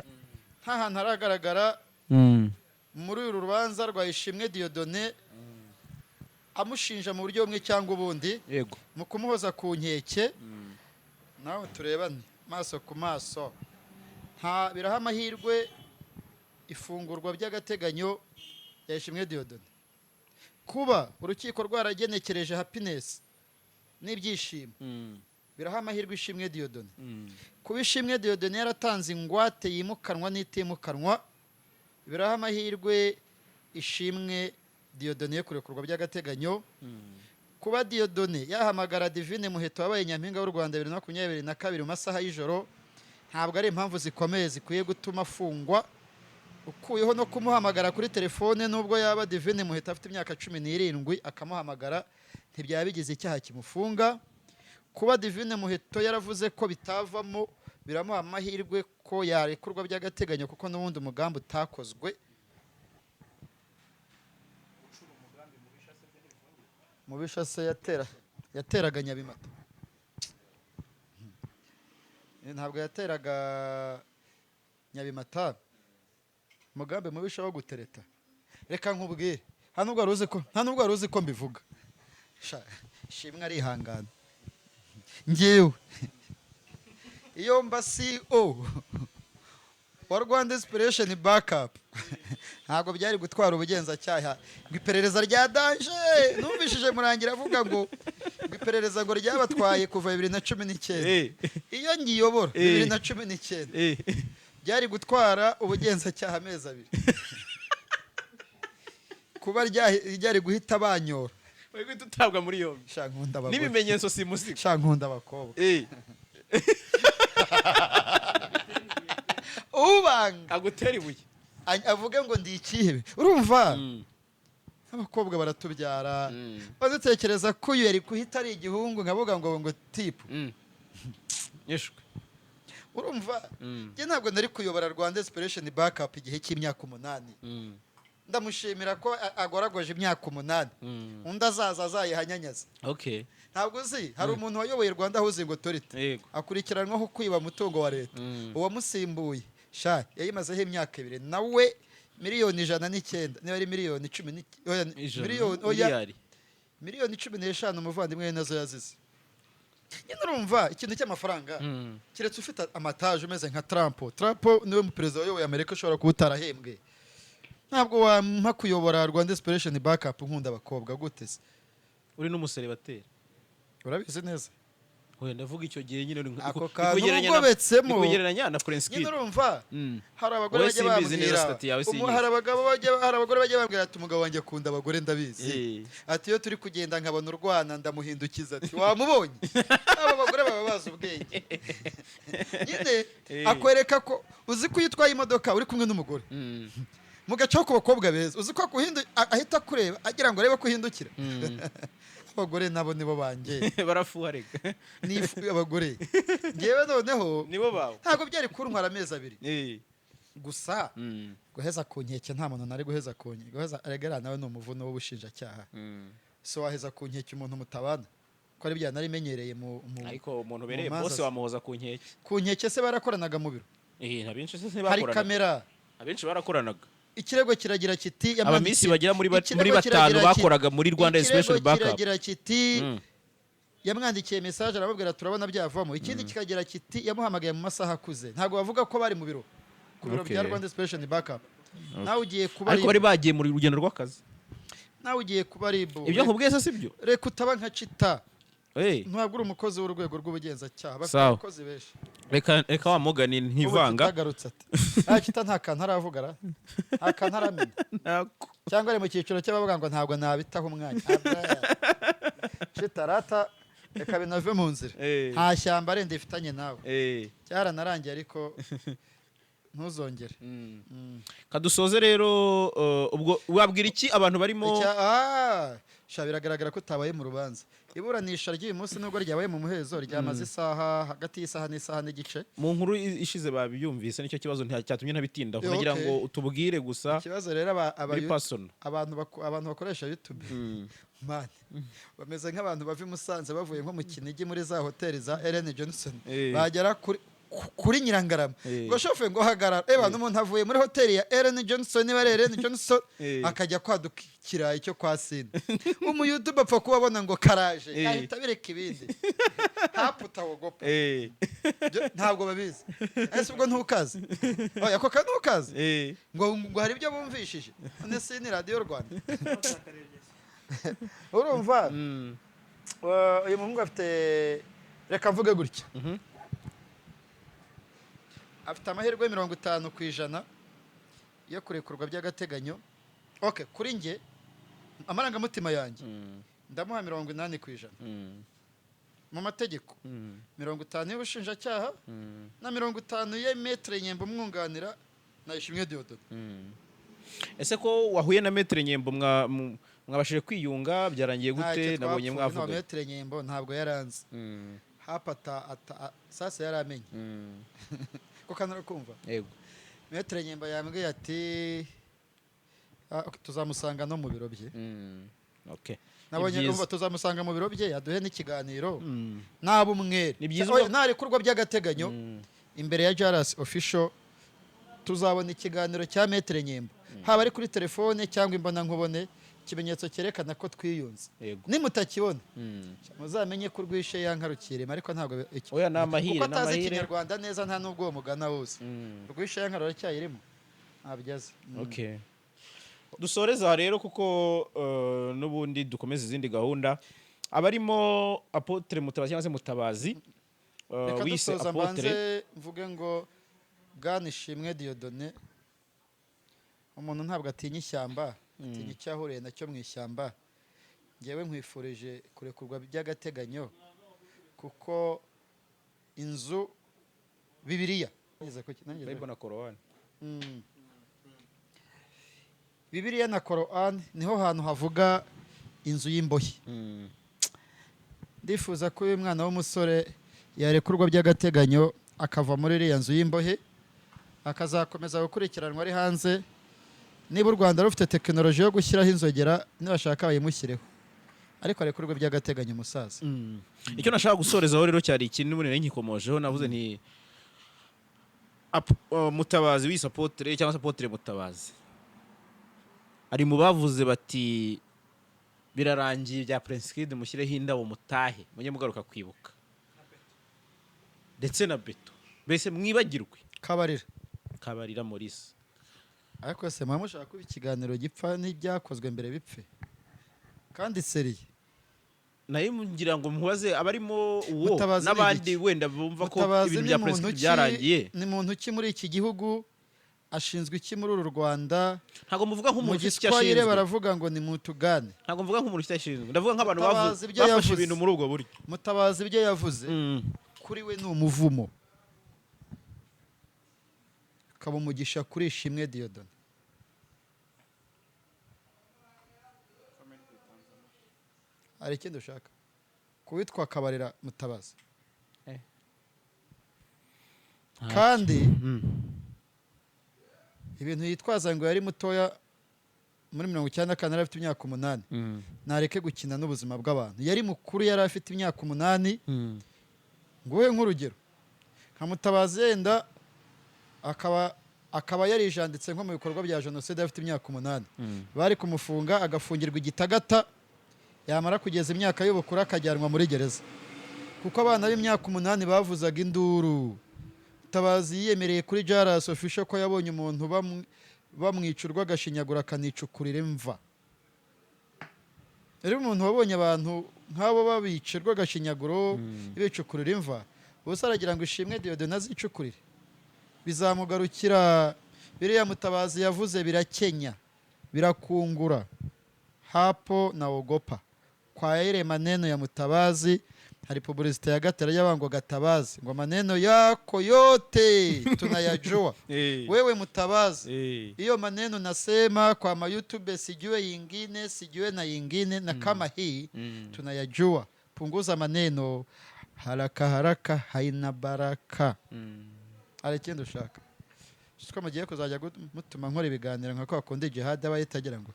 nta hantu haragaragara muri uru rubanza rwa Ishimwe Dieudonné amushinja mu buryo bumwe cyangwa ubundi yego mu kumuhoza ku nkeke nawe turebane maso ku maso nta biraha amahirwe ifungurwa by'agateganyo ya Ishimwe Dieudonné kuba urukiko rwaragenekereje Happiness n'ibyishimo biraha amahirwe Ishimwe Dieudonné kuba Ishimwe Dieudonné yaratanze ingwate yimukanwa n'itimukanwa biraha amahirwe Ishimwe Dieudonné kurekurwa by'agateganyo kuba Dieudonné yahamagara Divine Muheto wabaye Nyampinga w'u Rwanda 2022 mu masaha y'ijoro ntabwo ari impamvu zikomeye zikwiye gutuma afungwa ukuyeho no kumuhamagara kuri telefone nubwo yaba Divine Muheto afite imyaka 17 akamuhamagara ntibyaba bigize icyaha kimufunga kuba Divine Muheto yaravuze ko bitavamo biramuha amahirwe ko yarekurwa by'agateganyo kuko n'ubundi umugambi utakozwe mubisha se yateraga Nyabimata ntabwo yateraga Nyabimata umugambi mubisha wo gutereta reka nkubwire nta nubwo wari uzi ko mbivuga Ishimwe arihangana njyewe iyo mba CEO wa Rwanda Inspiration Backup ntabwo byari gutwara ubugenzacyaha ngo iperereza rya danje numvishije murangira avuga ngo iperereza ngo ryabatwaye kuva 2019 iyo ngiyobora 2019 byari gutwara ubugenzacyaha amezi 2 kuba ryari guhita banyora wego tutabwa muri yombi shankunda abagore n'ibimenyetso simusiga shankunda abakobwa ubanga agutera ibuye avuga ngo ndi ikihebe urumva abakobwa baratubyara badutekereza ko uyu yari kuhita ari igihungu nkavuga ngo tipu yeshwe urumva njye ntabwo nari kuyobora Rwanda Inspiration Backup igihe cy'imyaka 8 ndamushimira ko agoragoje imyaka 8 undi azayihanyanyaza okay ntabwo uzi hari umuntu wayoboye Rwanda Housing Authority akurikiranwaho kwiba umutungo wa leta uwamusimbuye sha yayimazeho imyaka 2 nawe miliyoni 109 niba ari miliyoni 10 miliyoni 15 umuvandimwe we nazo yazize. Nyine urumva ikintu cy'amafaranga kiretse ufite amataje umeze nka Trump niwe mu perezida wayoboye Amerika ushobora kuba utarahembwe. Ntabwo wampa kuyobora Rwanda Inspiration Backup nkunda abakobwa gute se? Uri n'umuseribateri. Urabizi neza. Oya ndavuga icyo gihe nyine ako kantu ugobetsemo kugereranya na Prince Kid. Nyine urumva hari abagore bajya bambwira hari abagore bajya bambwira ati umugabo wanjye akunda abagore ndabizi ati iyo turi kugenda nkabona urwana ndamuhindukiza ati wamubonye. Aba bagore baba bazi ubwenge. Nyine akwereka ko uzi ko yitwaye imodoka uri kumwe n'umugore mu gace ko bakobwa beza uzi ko ahita kureba agira ngo arebe ko uhindukira. Abagore nabo nibo banjye barafuha reka nifu abagore ngewe noneho nibo bawe ntabwo byari kuntwara amezi 2 gusa guheza ku nkeke nta muntu nari guheza ku nkeke guheza aregera nawe ni umuvuno w'ubushinjacyaha so waheza ku nkeke umuntu mutabana ko ari bya nari menyereye mu ariko umuntu bereye bose wamuhoza ku nkeke se barakoranaga mu biro abenshi se bakoranaga hari kamera abenshi barakoranaga. Ikirego kiragira kiti abamisi bagera muri 5 bakoraga muri Rwanda Inspiration Backup. Kiragira kiti yamwandikiye message arababwira turabona byavamo. Ikindi kikagira kiti yamuhamagaye mu masaha akuze. Ntago bavuga ko bari mu biro ku biro bya Rwanda Inspiration Backup. Nawe ugiye kuba ariko bari bagiye muri rugendo rw'akazi. Nawe ugiye kuba ribo. Ibyo nkubwiye se sibyo? Reka utaba nka Chita. Ntabwo uri umukozi w'urwego rw'ubugenzacyaha bafite abakozi benshi. Reka wa mugani ntivanga. Agarutse ati Chita nta kantu aravugara nta kantu aramenya cyangwa ari mu cyiciro cy'abavuga ngo ntabwo nabitaho umwanya. Chita rata reka binave mu nzira nta shyamba arende ifitanye nawe cyaranarangiye ariko ntuzongere. Kadusoze rero ubwo wabwira iki abantu barimo biragaragara ko utabaye mu rubanza. Iburanisha ry'uyu munsi nubwo ryabaye mu muhezo ryamaze isaha hagati y'isaha n'isaha n'igice. Mu nkuru ishize babyumvise nicyo kibazo cyatumye ntabitindaho nagira ngo utubwire gusa. Ikibazo rero abantu bakoresha YouTube man bameze nk'abantu bava i Musanze bavuye nko mu Kinigi muri za hoteli za Ellen Johnson bagera kuri Nyirangarama ngo shofe ngo hagarara n'umuntu avuye muri hoteli ya Ellen Johnson niba ari Ellen Johnson akajya kwadukira icyo kwa Sina umu YouTube apfa kubabona ngo karaje ahita bireka ibindi haputa wogopa ntabwo babizi ese ubwo ntukazi oya ko kanukazi ngo hari ibyo bumvishije none se ni radio Rwanda urumva uyu muhungu afite reka mvuge gutya afite amahirwe 50% yo kurekurwa by'agateganyo. Kuri nge amarangamutima yanjye ndamuha 80% mu mategeko 50 y'ubushinjacyaha na 50 ya Maître Nyembo umwunganira na Ishimwe Diodo. Ese ko wahuye na Maître Nyembo mwabashije kwiyunga byarangiye gute? Nabonye mwavuga Maître Nyembo ntabwo yaranze hapata sasa yaramenye ko kanara kumva yego. Maître Nyembo yambwiye ati tuzamusanga no mu biro bye. Nabonye umva tuzamusanga mu biro bye yaduhe n'ikiganiro nabo umwere narekurwa by'agateganyo imbere ya Jaras official tuzabona ikiganiro cya Maître Nyembo haba ari kuri telefone cyangwa imbona nkubone ikimenyetso cyerekana ko twiyunze. Nimutakibona muzamenye ko rwishe yankarukire ariko ntabwo oya namahire kuko atazi Kinyarwanda neza nta nubwo uwo mugana wose rwishe yankarura cyayirimo ntabyaze. Dusoreza rero kuko nubundi dukomeza izindi gahunda abarimo Apotre Mutabazi cyangwa se Mutabazi wise Apotre mvuge ngo Bwana Ishimwe Dieudonné umuntu ntabwo atinya ishyamba atinya icyahuriye nacyo mu ishyamba. Ngewe nkwifurije kurekurwa by'agateganyo kuko inzu Bibiliya na Korowani Bibiliya na Korowani niho hantu havuga inzu y'imbohe. Ndifuza ko uyu mwana w'umusore yarekurwa by'agateganyo akava muri iriya nzu y'imbohe akazakomeza gukurikiranwa ari hanze. Niba u Rwanda rufite tekinoloji yo gushyiraho inzogera nibashaka bayimushyireho ariko arekurwa by'agateganyo umusaza. Icyo nashaka gusorezaho rero cyari ikintu n'ubunene nkikomojeho navuze nti Mutabazi wise Apotre cyangwa se Apotre Mutabazi ari mu bavuze bati birarangiye bya Prince Kid, mushyireho indabo mutahe mujye mugaruka kwibuka, ndetse na Beto, mbese mwibagirwe Kabarira Maurice. ariko se mwa mushaka kuba ikiganiro gipfa n'ibyakozwe mbere bipfe kandi seriye. nayo ngira ngo mubaze abarimo uwo Mutabazi ni n'abandi igiki? wenda bumva ko Mutabazi ibintu ni bya muntu Prince Kid ki? byarangiye. Ni muntu ki muri iki gihugu? Ashinzwe iki muri uru Rwanda? Ntabwo muvuga Mu nk'umuntu ufite icyo Giswahili ashinzwe, baravuga ngo ni mutugane. ntabwo mvuga nk'umuntu ufite icyo ashinzwe, ndavuga nk'abantu Mutabazi ibyo bafashe yavuze. ibintu muri ubwo buryo. Mutabazi ibyo yavuze kuri we ni umuvumo, ukaba umugisha kuri Ishimwe Dieudonné. hari ikindi ushaka kuwitwa Kabarira Mutabazi? kandi ibintu yitwaza ngo yari mutoya muri 94 yari afite imyaka 8, nareke gukina n'ubuzima bw'abantu. Yari mukuru, yari afite imyaka 8. nguhe nk'urugero nka Mutabazi yenda akaba yarijanditse nko mu bikorwa bya jenoside afite imyaka 8, bari kumufunga agafungirwa igitagata, yamara kugeza imyaka y'ubukuru akajyanwa muri gereza, kuko abana b'imyaka 8 bavuzaga induru. Mutabazi yiyemereye kuri Jaras Official ko yabonye umuntu bamwicurwa agashinyagura akanicukurira imva. Rero umuntu wabonye abantu nk'abo babicirwa agashinyaguro bicukurira imva, bose aragira ngo Ishimwe Dieudonné azicukurire, bizamugarukira. Biriya Mutabazi yavuze birakenya, birakungura. Hapo na ogopa kwa ile maneno ya Mutabazi. Hari publicity ya Gatera y'abango Gatabazi ngo maneno yako yote tunayajua. Wewe Mutabazi, hiyo maneno nasema kwa ma YouTube sijue yingine, sijue na yingine na kama hii tunayajua. Punguza maneno, haraka haraka haina baraka. Hari ikindi ushaka? Shiko mugiye kuzajya mutuma nkora ibiganiro nka kwa kundi jihad aba yitagira ngo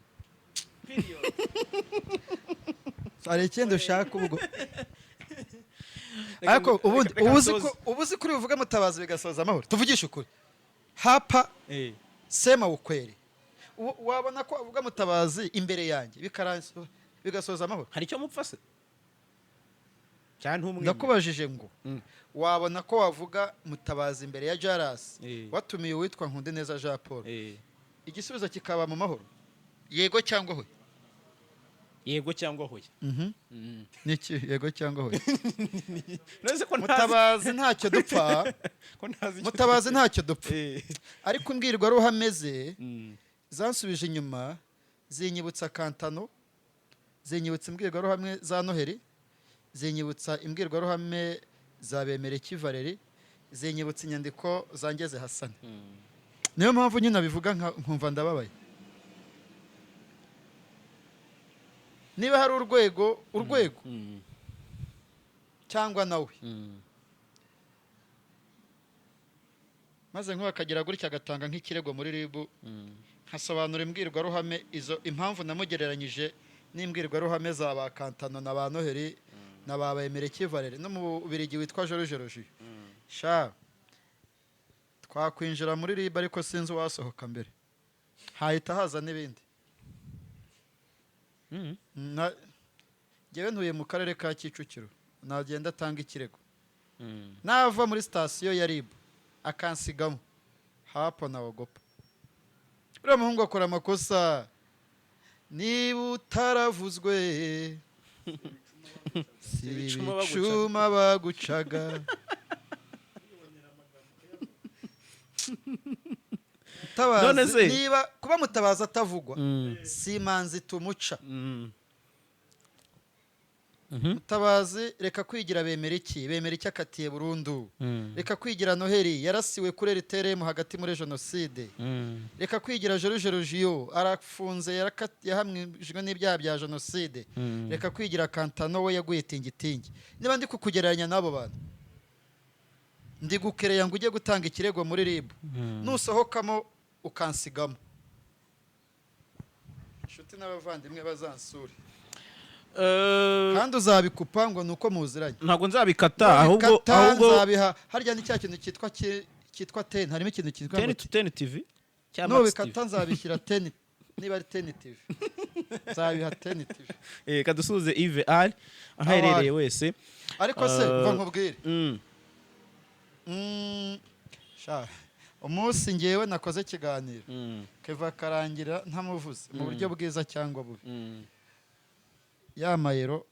hari ikindi ushaka ubwo? Ariko ubuzi kuri uvuga Mutabazi bigasoza amahoro. Tuvugisha ukuri hapa sema ukweli. Wabona ko avuga Mutabazi imbere yanjye bigasoza amahoro? Hari icyo mupfa se cyane umwe? Ndakubajije ngo wabona ko wavuga Mutabazi imbere ya Jaras watumiye witwa Nkundeneza Jean Paul, igisubizo kikaba mu mahoro? Yego cyangwa hoya? Yego cyangwa hoya. Niki yego cyangwa hoya? Mutabazi ntacyo dupfa. Mutabazi ntacyo dupfa. Ariko imbwirwa ruhameze zansubije inyuma, zinyibutsa Kantano, zinyibutsa imbwirwa ruhamwe za Noheli, zinyibutsa imbwirwa ruhame za Bemereki Valeri, zinyibutsa inyandiko zangeze Hasani. Niyo mpamvu nyine abivuga nkumva ndababaye. Niba hari urwego cyangwa nawe maze akagira gutya agatanga nk'ikirego muri RIB, nkasobanura imbwirwaruhame izo impamvu namugereranyije n'imbwirwaruhame za ba Kantano na ba Noheli na ba Bemereki Valeri no mu Birigi witwa George Roger. Sha twakwinjira muri RIB ariko sinzi wasohoka mbere, hahita haza n'ibindi. Ngewe ntuye mu karere ka Kicukiro, nagenda atanga ikirego, nava muri sitasiyo ya RIB akansigamo hapo na ogopa. Uriya muhungu akora amakosa, niba utaravuzwe si ibicuma bagucaga. Mutabazi niba kuba Mutabazi atavugwa si imanzi tumuca. Mutabazi reka kwigira Bemereki akatiye burundu. Reka kwigira Noheli yarasiwe kuri RTRM hagati muri jenoside. Reka kwigira George Roger arafunze yahamwijwe n'ibyaha bya jenoside. Reka kwigira Kantano we yaguye tingitingi. Niba ndi kukugereranya n'abo bantu, ndi gukereya ngo ujye gutanga ikirego muri RIB, nusohokamo ukansigamo, inshuti n'abavandimwe bazansure kandi uzabikupa ngo nuko muziranye. Ntabwo nzabikata, ahubwo nzabiha. Harya ni cya kintu cyitwa 10, harimo ikintu cyitwa 10 to 10 TV no bikata nzabishyira 10 niba ari tentative nzabiha tentative. kadusuze Yves Ali aho aherereye wese. ariko se uva nkubwire Mm. sha umunsi ngewe nakoze ikiganiro Mm. keva karangira ntamuvuze mu buryo bwiza cyangwa bubi, Mm. ya mayero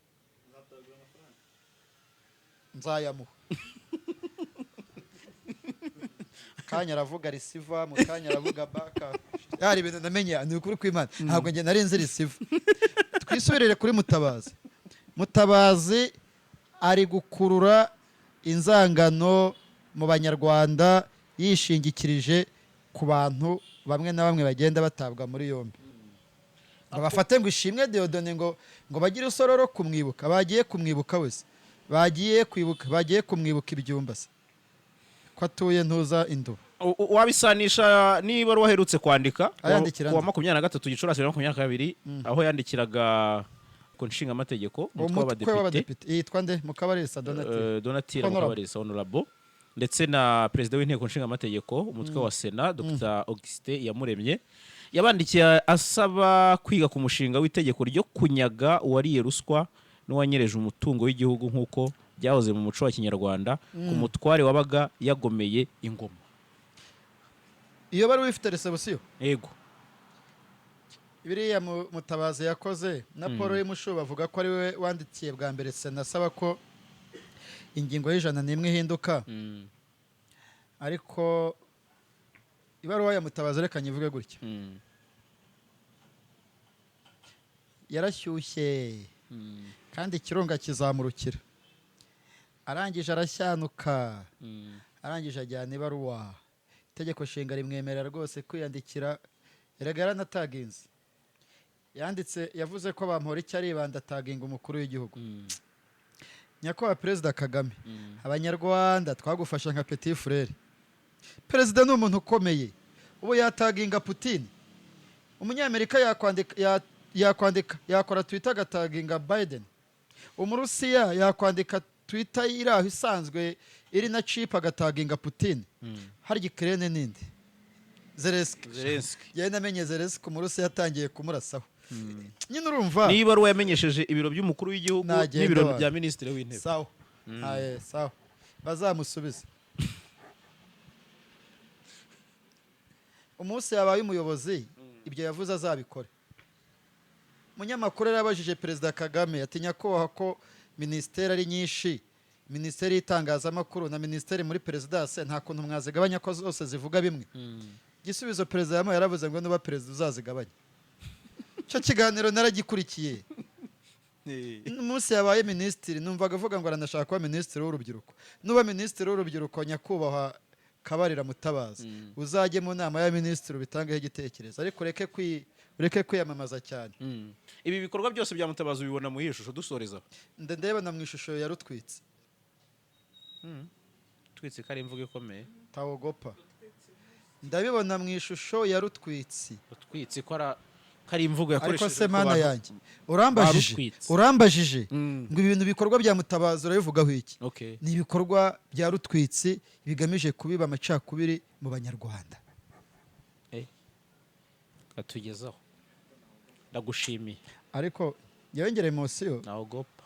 nzayamuha. kanya aravuga receiver, mu kanya aravuga backup. Yari ibintu namenye ni ukuri kw'Imana, ntabwo njye nari nzi receiver. Twisubirire kuri Mutabazi. Mutabazi ari gukurura inzangano mu banyarwanda yishingikirije ku bantu bamwe na bamwe bagenda batabwa muri yombi, ngo bafate ngo ishimwe Dieudonné ngo bagire usororo kumwibuka. Bagiye kumwibuka wese, bagiye kumwibuka ibyumba se ko atuye ntuza induba. Wabisanisha niba waherutse kwandika Ayandikira kuwa 23 Gicurasi 2022 aho yandikiraga ku nshinga amategeko umutwe w'abadepite yitwa nde? Mukabarisa Donatille Mukabarisa Honorable, ndetse na perezida w'inteko nshinga amategeko umutwe wa Sena Dr Augustin Iyamuremye yabandikiye asaba kwiga ku mushinga w'itegeko ryo kunyaga uwariye ruswa n'uwanyereje umutungo w'igihugu nk'uko byahoze mu muco wa Kinyarwanda ku mutware wabaga yagomeye ingoma. Iyo bari wifite resebusiyo Yego. biriya Mutabazi yakoze na Paul Mushu bavuga ko ari we wandikiye bwa mbere Sena asaba ko ingingo y'101 ihinduka. Ariko ibaruwa ya Mutabazi reka nyivuge gutya, yarashyushye kandi ikirunga kizamurukira. Arangije arashyanuka, arangije ajyana ibaruwa. Itegeko nshinga rimwemerera rwose kwiyandikira. Erega yaranataginze, yanditse yavuze ko bamuhora icyo aribanda ataginga umukuru w'igihugu. Nyakubahwa Perezida Kagame, abanyarwanda twagufasha nka petit frere. Perezida ni umuntu ukomeye, ubu yataginga Putin. Umunyamerika yakora Twitter agataginga Biden. Umurusiya yakwandika Twitter iraho isanzwe iri na chip agataginga Putin. Harya Ukraine ninde? Zelensky. Yari namenye Zelensky umurusiya yatangiye kumurasaho. Nyine urumva niba ari yamenyesheje ibiro by'umukuru w'igihugu n'ibiro bya minisitiri w'intebe. Sawa. Sawa. Bazamusubiza. Umunsi yabaye umuyobozi ibyo yavuze azabikora. Munyamakuru yarabajije Perezida Kagame ati nyakubahwa ko minisiteri ari nyinshi, minisiteri y'itangazamakuru na minisiteri muri perezidanse nta kuntu mwazigabanya ko zose zivuga bimwe. Igisubizo perezida yamuhaye yaravuze ngo nuba perezida uzazigabanya. Cyo kiganiro naragikurikiye. Umunsi yabaye minisitiri numvaga avuga ngo aranashaka kuba minisitiri w'urubyiruko. Nuba minisitiri w'urubyiruko nyakubahwa Kabarira Mutabazi uzajye mu nama ya minisitiri bitangaho igitekerezo, ariko ureke kwiyamamaza cyane. Ibi bikorwa byose bya Mutabazi ubibona mu ishusho dusoreza. Ndeba na mu ishusho ya Rutwitsi. Twitsi kari imvugo ikomeye. Tawogopa. Ndabibona mu ishusho ya Rutwitsi. Rutwitsi ko kari imvugo yakoresheje. Ariko se mana yanjye urambajije ngo ibintu bikorwa bya Mutabazi urabivugaho iki? Ni ibikorwa bya Rutwitsi bigamije kubiba amacakubiri mu banyarwanda. Katugezaho ndagushimiye. Ariko yongere emosiyo Tawogopa.